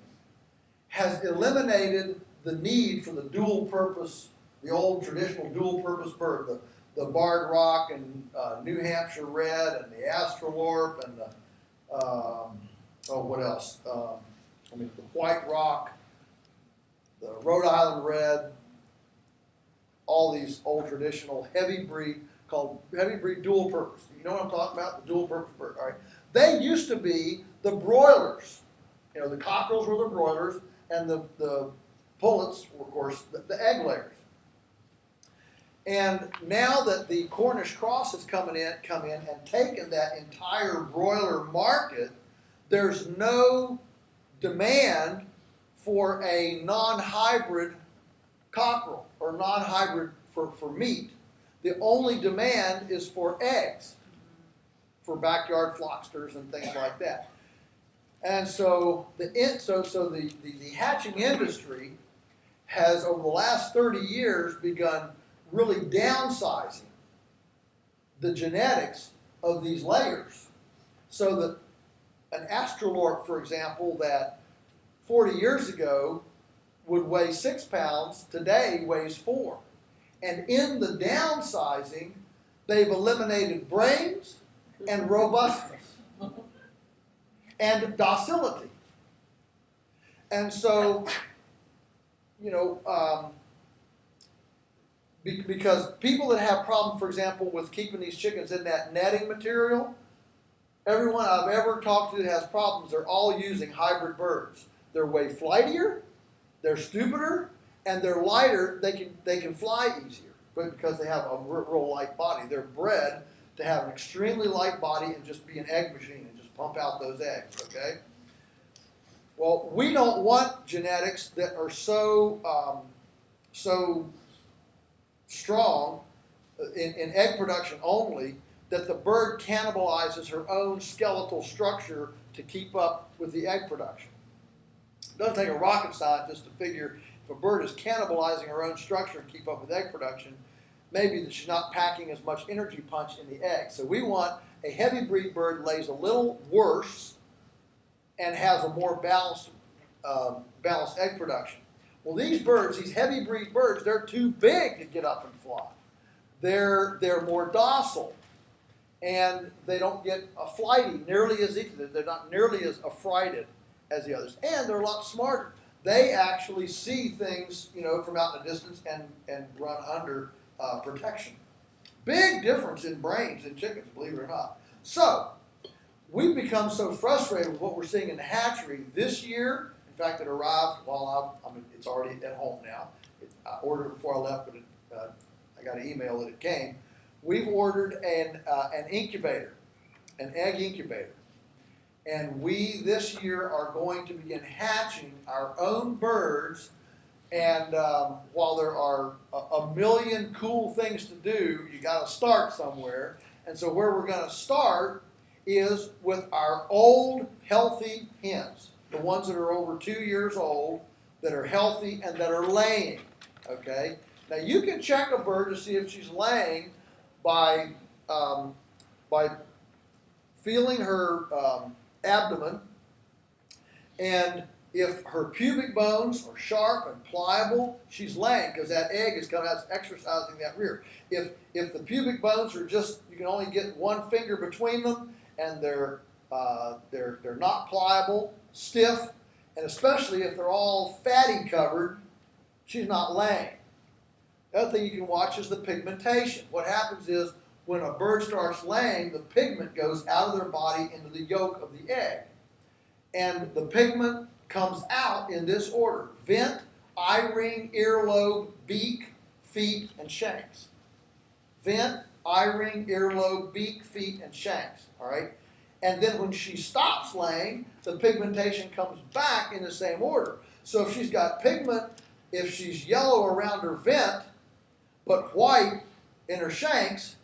has eliminated the need for the dual-purpose, the old traditional dual-purpose bird, the barred rock and New Hampshire red and the Astrolorp and the what else? The white rock, the Rhode Island red, all these old traditional heavy breed dual purpose. You know what I'm talking about? The dual purpose bird. All right. They used to be the broilers. The cockerels were the broilers, and the pullets were, of course, the egg layers. And now that the Cornish cross has come in and taken that entire broiler market, there's no demand for a non-hybrid cockerel or non-hybrid for meat. The only demand is for eggs, for backyard flocksters and things like that. And so the hatching industry has, over the last 30 years, begun really downsizing the genetics of these layers, so that an astrolorp, for example, that 40 years ago would weigh 6 pounds, today weighs 4. And in the downsizing, they've eliminated brains and robustness and docility. And so, because people that have problems, for example, with keeping these chickens in that netting material, everyone I've ever talked to that has problems, they're all using hybrid birds. They're way flightier, they're stupider, and they're lighter. They can fly easier, but because they have a real light body. They're bred to have an extremely light body and just be an egg machine and just pump out those eggs, okay? Well, we don't want genetics that are so strong in egg production only that the bird cannibalizes her own skeletal structure to keep up with the egg production. It doesn't take a rocket scientist to figure if a bird is cannibalizing her own structure to keep up with egg production, maybe that she's not packing as much energy punch in the egg. So we want a heavy breed bird lays a little worse and has a more balanced egg production. Well, these birds, these heavy breed birds, they're too big to get up and fly. They're more docile, and they don't get flighty nearly as easily. They're not nearly as affrighted as the others, and they're a lot smarter. They actually see things, from out in the distance and run under protection. Big difference in brains in chickens, believe it or not. So we've become so frustrated with what we're seeing in the hatchery this year. In fact, it arrived while it's already at home now. I ordered it before I left, but I got an email that it came. We've ordered an incubator, an egg incubator. And we, this year, are going to begin hatching our own birds. And while there are a million cool things to do, you got to start somewhere. And so where we're going to start is with our old, healthy hens. The ones that are over 2 years old, that are healthy and that are laying, okay? Now you can check a bird to see if she's laying by feeling her abdomen, and if her pubic bones are sharp and pliable, she's laying, because that egg is coming out, it's exercising that rear. If the pubic bones are just, you can only get one finger between them, and they're not pliable, stiff, and especially if they're all fatty covered, she's not laying. The other thing you can watch is the pigmentation. What happens is when a bird starts laying, the pigment goes out of their body into the yolk of the egg. And the pigment comes out in this order: vent, eye ring, earlobe, beak, feet, and shanks. Vent, eye ring, earlobe, beak, feet, and shanks. All right? And then when she stops laying, the pigmentation comes back in the same order. So if she's got pigment, if she's yellow around her vent, but white in her shanks,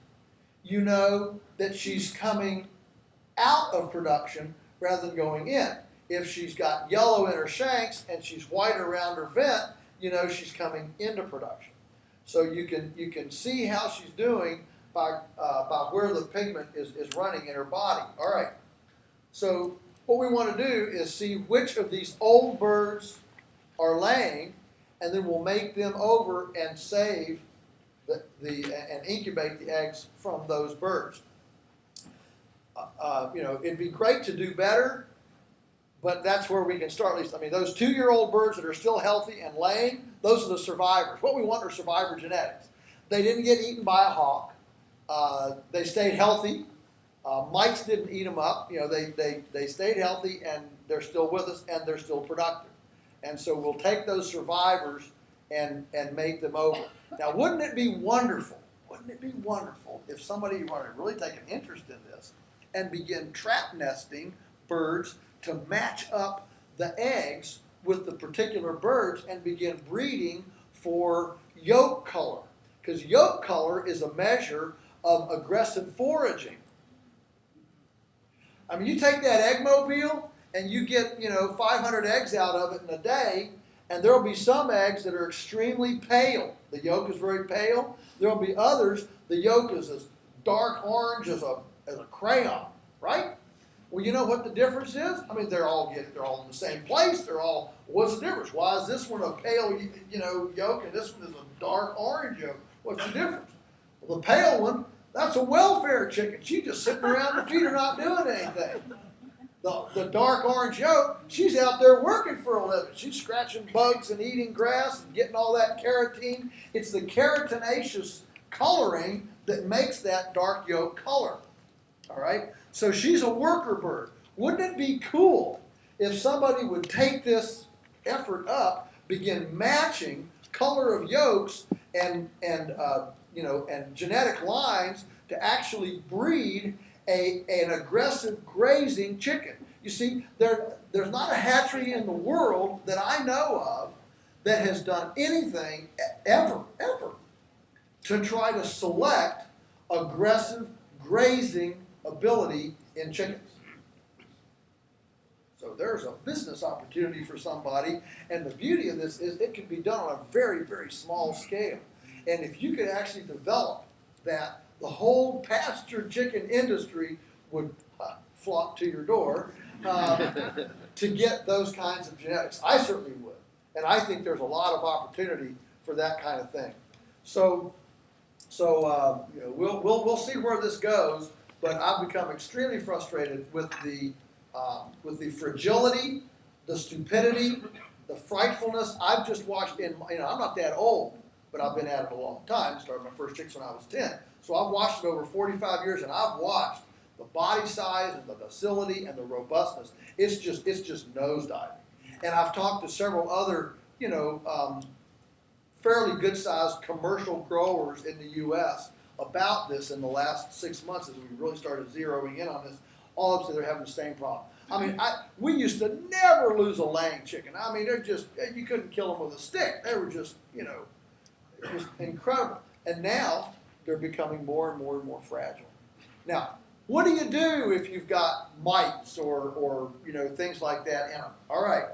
you know that she's coming out of production rather than going in. If she's got yellow in her shanks and she's white around her vent, you know she's coming into production. So you can see how she's doing by where the pigment is running in her body. All right. So what we want to do is see which of these old birds are laying, and then we'll make them over and save and incubate the eggs from those birds. It'd be great to do better, but that's where we can start. At least, those 2-year-old birds that are still healthy and laying, those are the survivors. What we want are survivor genetics. They didn't get eaten by a hawk. They stayed healthy. Mites didn't eat them up. They stayed healthy, and they're still with us, and they're still productive. And so we'll take those survivors and make them over. Now, wouldn't it be wonderful? Wouldn't it be wonderful if somebody were to really take an interest in this and begin trap nesting birds to match up the eggs with the particular birds and begin breeding for yolk color? Because yolk color is a measure of aggressive foraging. I mean, you take that eggmobile and you get, 500 eggs out of it in a day, and there will be some eggs that are extremely pale. The yolk is very pale. There will be others, the yolk is as dark orange as a crayon, right? Well, you know what the difference is? I mean, they're all in the same place. What's the difference? Why is this one a pale, yolk, and this one is a dark orange yolk? What's the difference? Well, the pale one, that's a welfare chicken. She's just sitting around the feeder not doing anything. The dark orange yolk, she's out there working for a living. She's scratching bugs and eating grass and getting all that carotene. It's the keratinaceous coloring that makes that dark yolk color. All right? So she's a worker bird. Wouldn't it be cool if somebody would take this effort up, begin matching color of yolks and genetic lines to actually breed an aggressive grazing chicken? You see, there's not a hatchery in the world that I know of that has done anything ever to try to select aggressive grazing ability in chickens. So there's a business opportunity for somebody, and the beauty of this is it can be done on a very, very small scale. And if you could actually develop that, the whole pastured chicken industry would flock to your door to get those kinds of genetics. I certainly would. And I think there's a lot of opportunity for that kind of thing. So we'll see where this goes, but I've become extremely frustrated with the fragility, the stupidity, the frightfulness. I've just watched I'm not that old, but I've been at it a long time. Started my first chicks when I was 10. So I've watched it over 45 years, and I've watched the body size and the docility and the robustness. It's just nosediving. And I've talked to several other, fairly good-sized commercial growers in the U.S. about this in the last 6 months as we really started zeroing in on this. All of a sudden, they're having the same problem. I mean, we used to never lose a laying chicken. I mean, you couldn't kill them with a stick. They were just incredible. And now they're becoming more and more and more fragile. Now, what do you do if you've got mites or things like that in them? All right.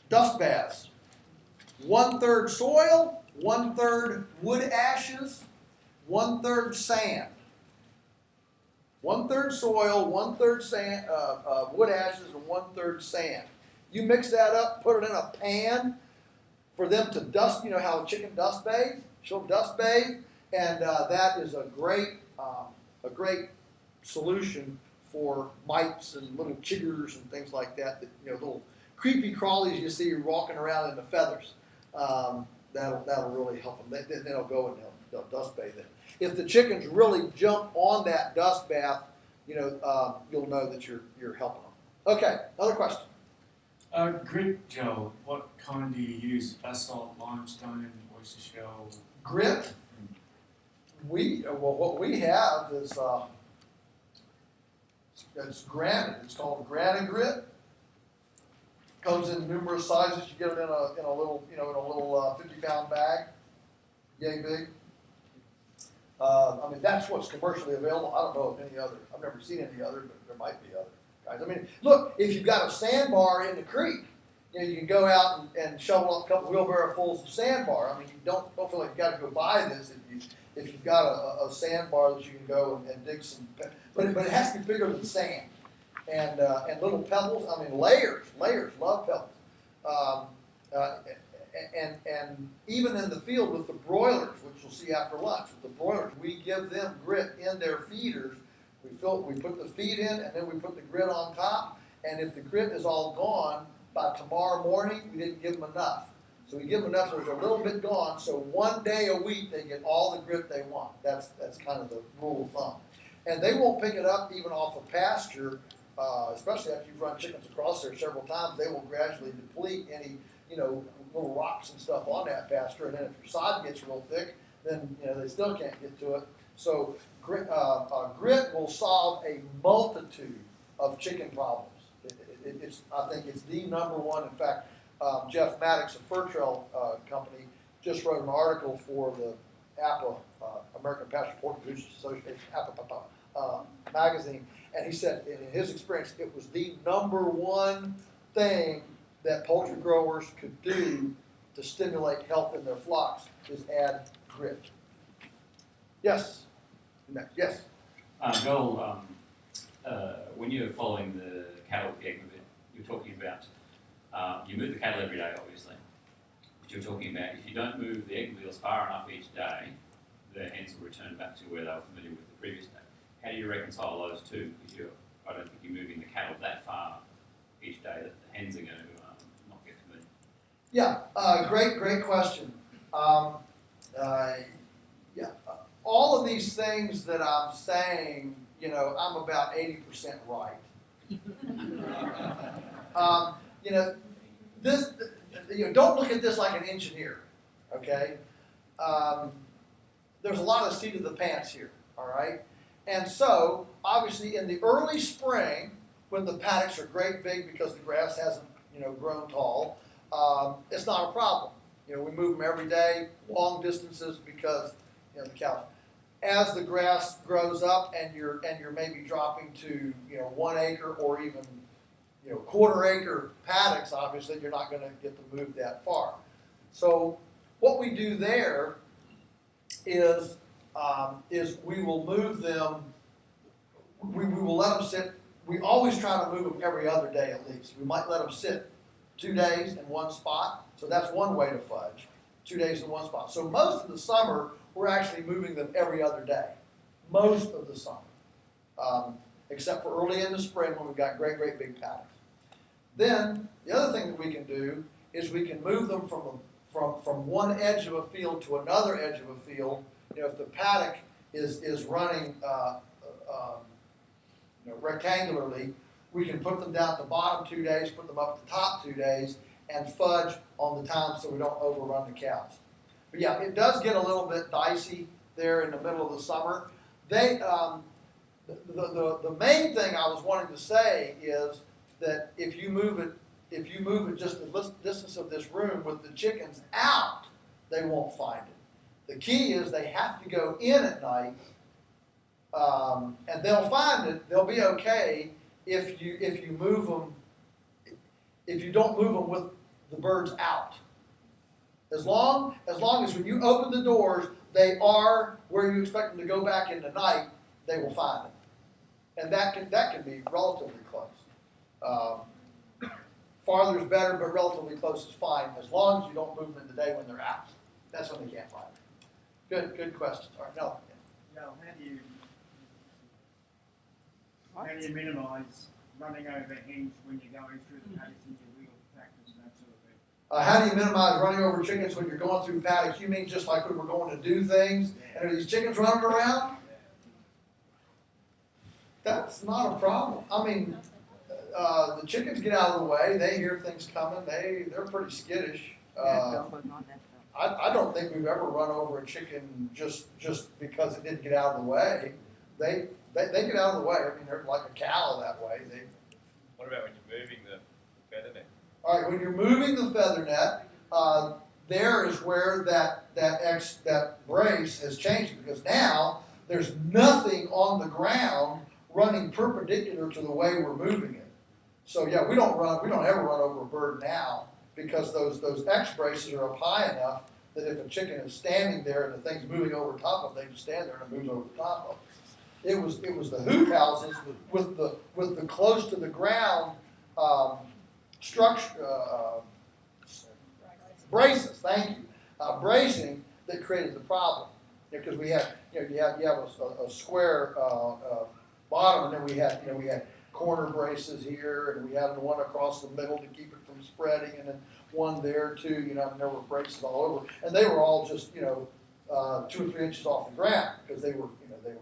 Dust baths. 1/3 soil, 1/3 wood ashes, 1/3 sand. 1/3 soil, 1/3 sand, wood ashes, and 1/3 sand. You mix that up, put it in a pan for them to dust. You know how a chicken dust bathe? She'll dust bathe, and that is a great solution for mites and little chiggers and things like that. Little creepy crawlies you see walking around in the feathers. That'll really help them. Then they'll go and they'll dust bathe it. If the chickens really jump on that dust bath, you'll know that you're helping them. Okay, another question. Grit gel, what kind do you use? Basalt, limestone, oyster shell? Grit? What we have is it's granite. It's called granite grit. Comes in numerous sizes. You get it in a little 50-pound bag, yay big. That's what's commercially available. I don't know of any other. I've never seen any other, but there might be other guys. I mean, look, if you've got a sandbar in the creek, you can go out and shovel up a couple wheelbarrowfuls of sandbar. I mean, you don't feel like you got to go buy this if you've got a sandbar that you can go and dig some. But it has to be bigger than sand. And little pebbles. I mean, layers. Love pebbles. And even in the field with the broilers, which you'll see after lunch, with the broilers, we give them grit in their feeders. We put the feed in, and then we put the grit on top. And if the grit is all gone by tomorrow morning, we didn't give them enough. So we give them enough, so there's a little bit gone. So one day a week, they get all the grit they want. That's kind of the rule of thumb. And they won't pick it up even off a pasture especially after you've run chickens across there several times, they will gradually deplete any, little rocks and stuff on that pasture. And then if your sod gets real thick, then, they still can't get to it. So grit will solve a multitude of chicken problems. I think it's the number one. In fact, Jeff Maddox of Fur Trail Company just wrote an article for the APA, American Pastured Poultry Association, APA magazine, and he said in his experience it was the number one thing that poultry growers could do to stimulate health in their flocks is add grit. Yes. Next. Yes. Joel, when you're following the cattle egg movement, you're talking about you move the cattle every day, obviously. But you're talking about if you don't move the egg wheels far enough each day, the hens will return back to where they were familiar with the previous day. How do you reconcile those two? Because I don't think you're moving the cattle that far each day that the hens are going to not get familiar. Yeah, great question. All of these things that I'm saying, I'm about 80% right. Don't look at this like an engineer, okay? There's a lot of seat of the pants here, all right? And so, obviously, in the early spring, when the paddocks are great big because the grass hasn't, grown tall, it's not a problem. We move them every day, long distances because, the cows. As the grass grows up and you're maybe dropping to 1 acre or even quarter acre paddocks, obviously you're not going to get to move that far. So what we do there is we will move them. We will let them sit. We always try to move them every other day at least. We might let them sit 2 days in one spot. So that's one way to fudge. 2 days in one spot. So most of the summer, we're actually moving them every other day. Most of the summer. Except for early in the spring when we've got great big paddocks. Then, the other thing that we can do is we can move them from one edge of a field to another edge of a field. If the paddock is running rectangularly, we can put them down at the bottom 2 days, put them up at the top 2 days, and fudge on the time so we don't overrun the cows. But yeah, it does get a little bit dicey there in the middle of the summer. The main thing I was wanting to say is that if you move it just the distance of this room with the chickens out, they won't find it. The key is they have to go in at night, and they'll find it. They'll be okay if you move them. If you don't move them with the birds out, as long as when you open the doors, they are where you expect them to go back in the night, they will find it, and that can be relatively close. Farther is better, but relatively close is fine as long as you don't move them in the day when they're out. That's when they can't find it. Good question. All right, no. Now, how do you minimise running over hens when you're going through the paddocks and your wheel factors and that sort of thing? How do you minimize running over chickens when you're going through paddocks? You mean just like when we're going to do things and are these chickens running around? That's not a problem. I mean, the chickens get out of the way. They hear things coming. They're pretty skittish. I don't think we've ever run over a chicken just because it didn't get out of the way. They get out of the way. I mean, they're like a cow that way. What about when you're moving the feather net? All right, when you're moving the feather net, there is where that brace has changed because now there's nothing on the ground running perpendicular to the way we're moving it. So yeah, we don't ever run over a bird now because those X braces are up high enough that if a chicken is standing there and the thing's moving over top of it, they just stand there and it moves over the top of it. It was the hoop houses with the close to the ground structure braces. Thank you, bracing that created the problem because we have you have a square bottom and then we had corner braces here and we had the one across the middle to keep it from spreading and then one there too. And there were braces all over and they were all just 2 or 3 inches off the ground because they were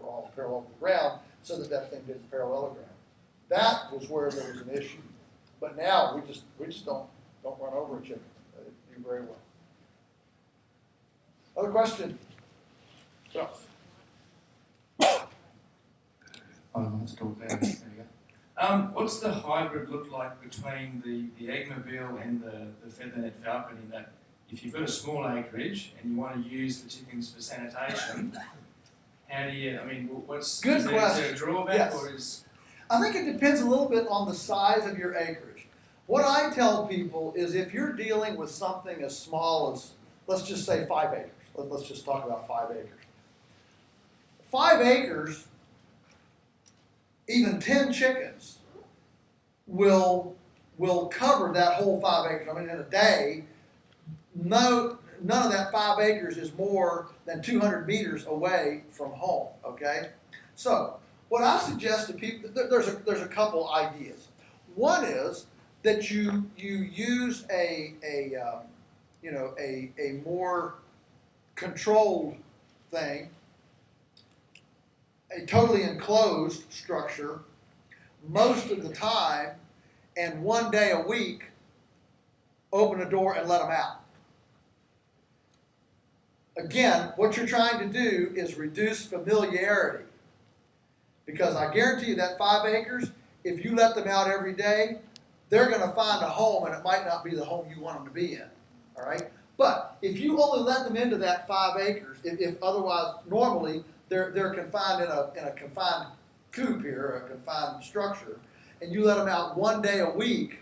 all parallel to the ground so that thing didn't parallelogram. That was where there was an issue. But now we just don't run over a chicken. They do very well. Other question? So, Let's go there. There we go. What's the hybrid look like between the eggmobile and the feathernet falcon in that if you've got a small acreage and you want to use the chickens for sanitation, how do you, I mean, what's, Good is there question. a drawback Yes. or is... I think it depends a little bit on the size of your acreage. What I tell people is if you're dealing with something as small as, let's just say 5 acres. Let's just talk about 5 acres. 5 acres, even 10 chickens will cover that whole 5 acres. I mean, in a day, none of that 5 acres is more than 200 meters away from home, okay? So, what I suggest to people, there's a couple ideas. One is that you use a more controlled thing, a totally enclosed structure, most of the time, and 1 day a week, open a door and let them out. Again, what you're trying to do is reduce familiarity. Because I guarantee you that 5 acres, if you let them out every day, they're going to find a home, and it might not be the home you want them to be in. All right? But if you only let them into that 5 acres, if otherwise, normally, they're confined in a confined coop here, a confined structure, and you let them out 1 day a week,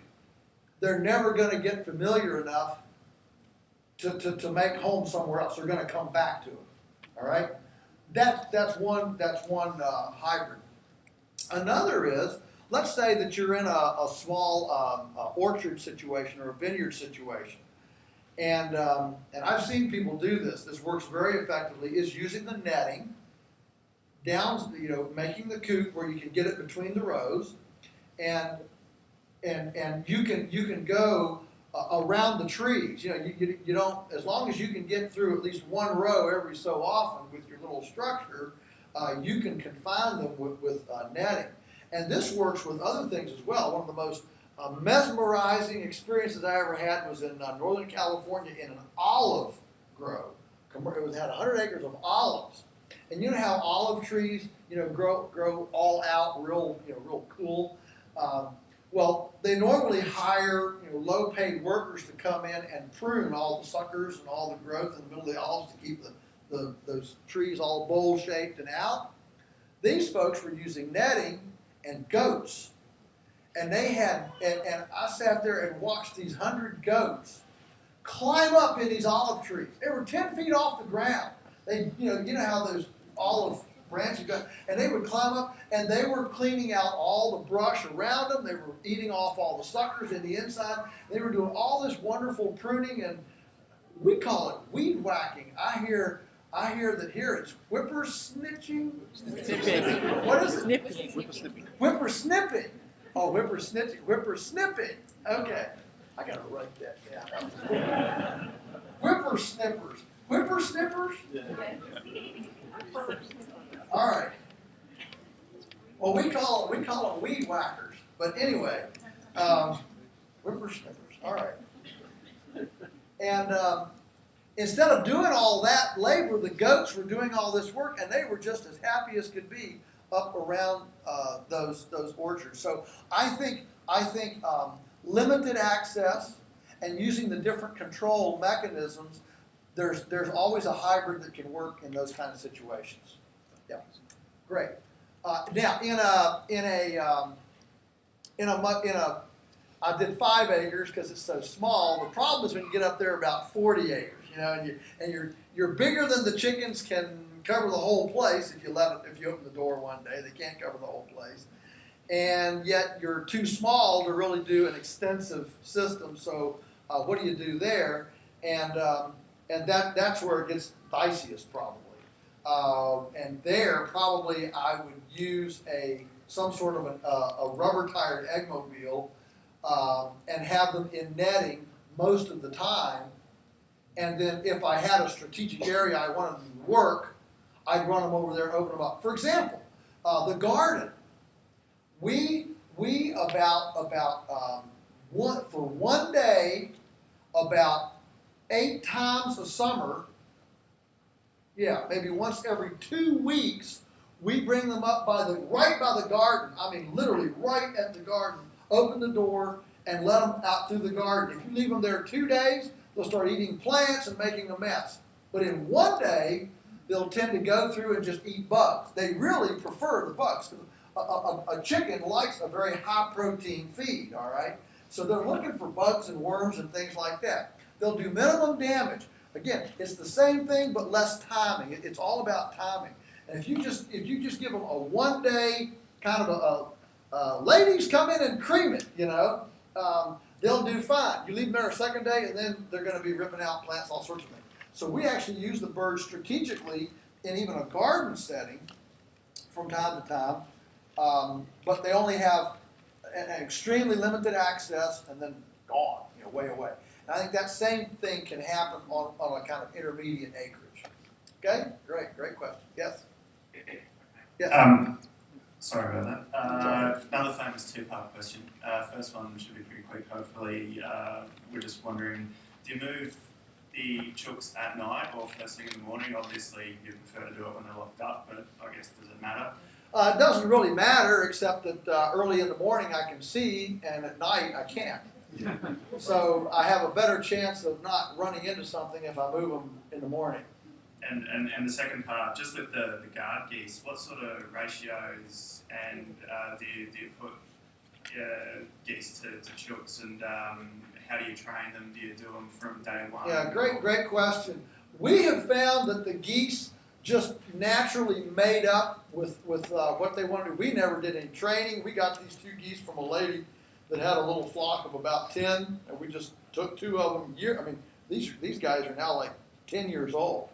they're never going to get familiar enough to make home somewhere else. They're going to come back to it. All right? That's one hybrid. Another is, let's say that you're in a small orchard situation or a vineyard situation, and I've seen people do this. This works very effectively. Is using the netting down, making the coop where you can get it between the rows, and you can go around the trees. You don't, as long as you can get through at least one row every so often with your little structure, you can confine them with netting. And this works with other things as well. One of the most mesmerizing experiences I ever had was in Northern California in an olive grove. It had 100 acres of olives. And you know how olive trees, grow all out real cool. Well, they normally hire low-paid workers to come in and prune all the suckers and all the growth in the middle of the olives to keep those trees all bowl-shaped and out. These folks were using netting and goats. And they had, and I sat there and watched these 100 goats climb up in these olive trees. They were 10 feet off the ground. They, you know how those olive branches go, and they would climb up, and they were cleaning out all the brush around them. They were eating off all the suckers in the inside. They were doing all this wonderful pruning, and we call it weed whacking. I hear that here it's whipper snitching. What is it? Snipping. Whipper snipping. Oh, whipper snitching. Whipper snipping. Okay. I gotta write that down. Whipper snippers. Whipper snippers? All right. Well, we call them weed whackers. But anyway, whipper snippers. All right. And instead of doing all that labor, the goats were doing all this work, and they were just as happy as could be up around those orchards. So I think limited access and using the different control mechanisms, there's always a hybrid that can work in those kind of situations. Yeah, great. Now I did 5 acres because it's so small. The problem is when you get up there about 40 acres, and you're bigger than the chickens can cover the whole place if you open the door one day. They can't cover the whole place. And yet you're too small to really do an extensive system. So what do you do there? And that's where it gets diciest probably. And there probably I would use some sort of a rubber tired eggmobile and have them in netting most of the time. And then if I had a strategic area I wanted them to work, I'd run them over there and open them up. For example, the garden. We we for one day, about 8 times a summer, maybe once every 2 weeks, we bring them up right by the garden. I mean, literally right at the garden. Open the door and let them out through the garden. If you leave them there 2 days, they'll start eating plants and making a mess. But in 1 day, they'll tend to go through and just eat bugs. They really prefer the bugs. A chicken likes a very high protein feed, all right? So they're looking for bugs and worms and things like that. They'll do minimum damage. Again, it's the same thing but less timing. It's all about timing. And if you just give them a 1 day kind of ladies come in and cream it, they'll do fine. You leave them there a second day and then they're going to be ripping out plants, all sorts of things. So we actually use the birds strategically in even a garden setting from time to time, but they only have an extremely limited access and then gone, way away. And I think that same thing can happen on a kind of intermediate acreage. Okay, great question. Yes. Yes. Sorry about that. Another famous two-part question. First one should be pretty quick, hopefully. We're just wondering, do you move the chooks at night or first thing in the morning? Obviously, you prefer to do it when they're locked up, but I guess does it matter? It doesn't really matter, except that early in the morning I can see, and at night I can't. So I have a better chance of not running into something if I move them in the morning. And the second part, just with the guard geese, what sort of ratios and do you put geese to chooks, and how do you train them? Do you do them from day one? Yeah, great question. We have found that the geese just naturally made up with what they wanted to do. We never did any training. We got these 2 geese from a lady that had a little flock of about 10, and we just took 2 of them. I mean, these guys are now like 10 years old,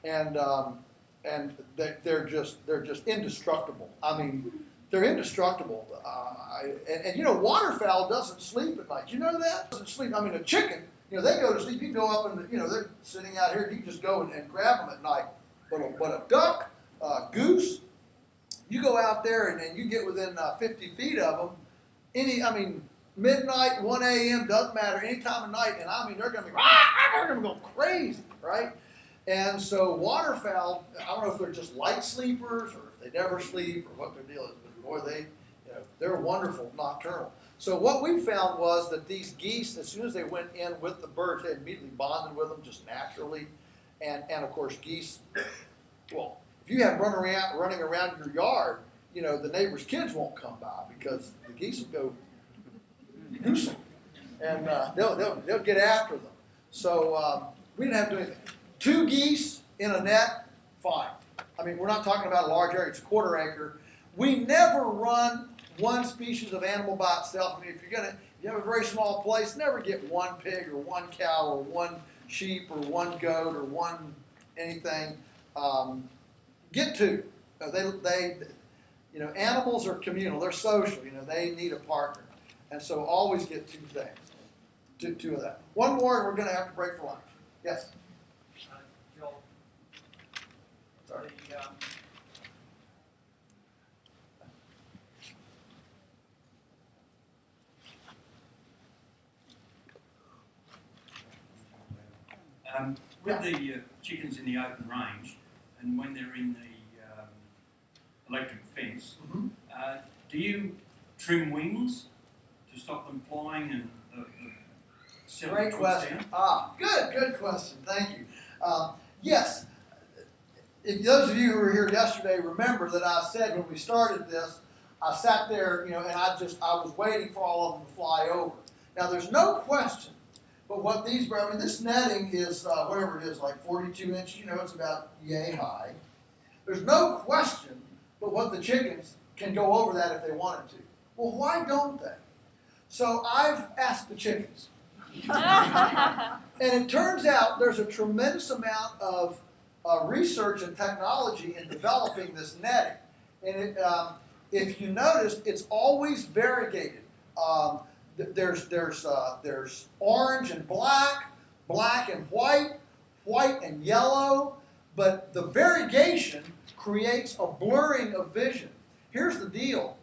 and they're just indestructible. I mean, they're indestructible. And waterfowl doesn't sleep at night. You know that? Doesn't sleep. I mean, a chicken, they go to sleep. You can go up and they're sitting out here. You can just go and grab them at night. But a duck, goose, you go out there and you get within 50 feet of them. Midnight, 1 a.m., doesn't matter, any time of night, and they're going to be, they're going to go crazy, right? And so waterfowl, I don't know if they're just light sleepers or if they never sleep or what their deal is, but boy, they're wonderful nocturnal. So what we found was that these geese, as soon as they went in with the birds, they immediately bonded with them just naturally. And of course, geese, well, if you have running around your yard, the neighbor's kids won't come by because the geese will go goose them, and they'll get after them. So we didn't have to do anything. 2 geese in a net, fine. I mean, we're not talking about a large area; it's a 1/4 acre. We never run one species of animal by itself. I mean, if you have a very small place, never get 1 pig or 1 cow or 1 sheep or 1 goat or 1 anything. Get 2. Animals are communal. They're social. They need a partner, and so always get 2 things. 2 of that. 1 more, and we're going to have to break for lunch. Yes. Joel. Sorry. With the chickens in the open range, and when they're in the electric fence, do you trim wings to stop them flying and Great question. Good question. Thank you. Yes. If those of you who were here yesterday remember that I said when we started this, I sat there, and I was waiting for all of them to fly over. Now, there's no question. But what this netting is, whatever it is, like 42 inches, it's about yay high. There's no question but what the chickens can go over that if they wanted to. Well, why don't they? So I've asked the chickens. And it turns out there's a tremendous amount of research and technology in developing this netting. And if you notice, it's always variegated. There's orange and black, black and white, white and yellow, but the variegation creates a blurring of vision. Here's the deal.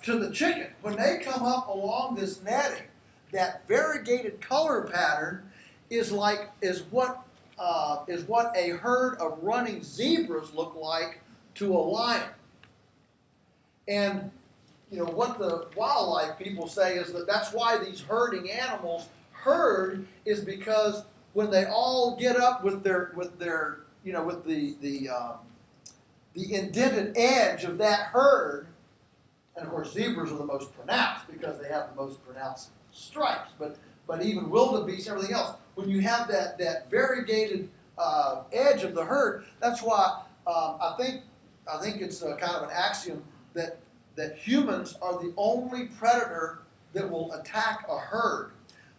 to the chicken, when they come up along this netting, that variegated color pattern is what a herd of running zebras look like to a lion. And what the wildlife people say is that's why these herding animals herd, is because when they all get up with the indented edge of that herd, and of course zebras are the most pronounced because they have the most pronounced stripes, but even wildebeest and everything else, when you have that variegated edge of the herd, that's why I think it's kind of an axiom that humans are the only predator that will attack a herd.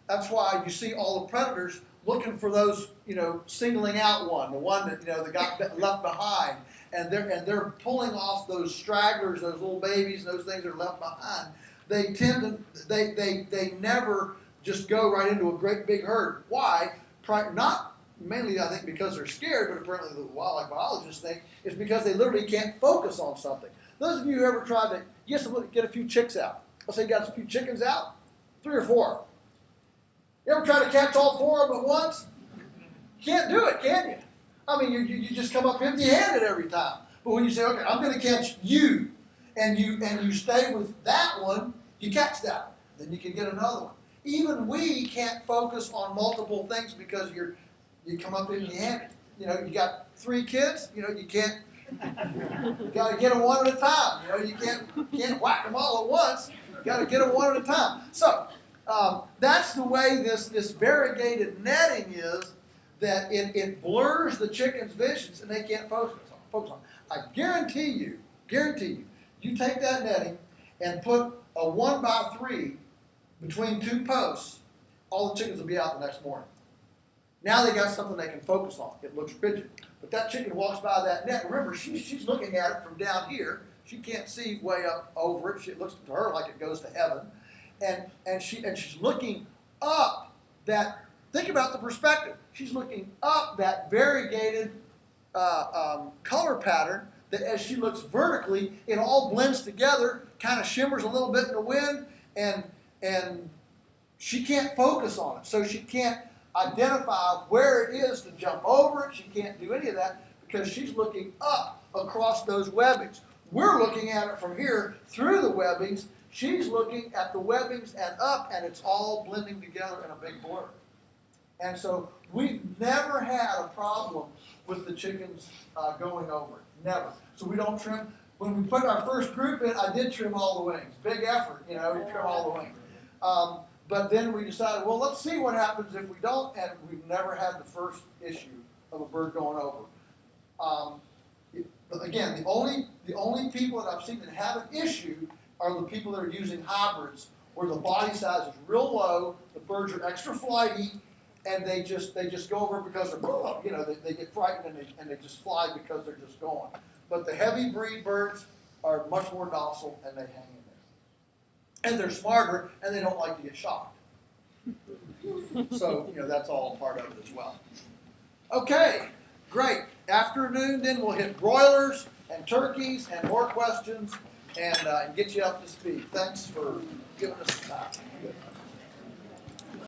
That's why you see all the predators looking for those, singling out the one that that got left behind, and they're pulling off those stragglers, those little babies, those things that are left behind. They tend to they never just go right into a great big herd. Why? Not mainly, I think, because they're scared, but apparently the wildlife biologists think it's because they literally can't focus on something. Those of you who ever tried to get a few chicks out, let's say you got a few chickens out, 3 or 4. You ever try to catch all 4 of them at once? You can't do it, can you? I mean, you just come up empty-handed every time. But when you say, okay, I'm going to catch you, and you stay with that one, you catch that one. Then you can get another one. Even we can't focus on multiple things because you come up empty-handed. You got 3 kids, you can't. You got to get them one at a time. You can't whack them all at once. You got to get them one at a time. So that's the way this variegated netting is, that it blurs the chicken's visions and they can't focus on. I guarantee you, you take that netting and put a 1x3 between 2 posts, all the chickens will be out the next morning. Now they got something they can focus on. It looks rigid. But that chicken walks by that net. Remember, she's looking at it from down here. She can't see way up over it. It looks to her like it goes to heaven. And she's looking up that, think about the perspective. She's looking up that variegated color pattern that as she looks vertically, it all blends together, kind of shimmers a little bit in the wind, and she can't focus on it. So she can't identify where it is to jump over it. She can't do any of that because she's looking up across those webbings. We're looking at it from here through the webbings. She's looking at the webbings and up, and it's all blending together in a big blur. And so we've never had a problem with the chickens going over it. Never. So we don't trim. When we put our first group in, I did trim all the wings. Big effort, to trim all the wings. But then we decided, well, let's see what happens if we don't, and we've never had the first issue of a bird going over. Again, the only people that I've seen that have an issue are the people that are using hybrids, where the body size is real low, the birds are extra flighty, and they just go over because they're, they get frightened and they just fly because they're just going. But the heavy breed birds are much more docile and they hang in there. And they're smarter and they don't like to get shocked. So, that's all part of it as well. Okay, great. Afternoon, then we'll hit broilers and turkeys and more questions and get you up to speed. Thanks for giving us the time.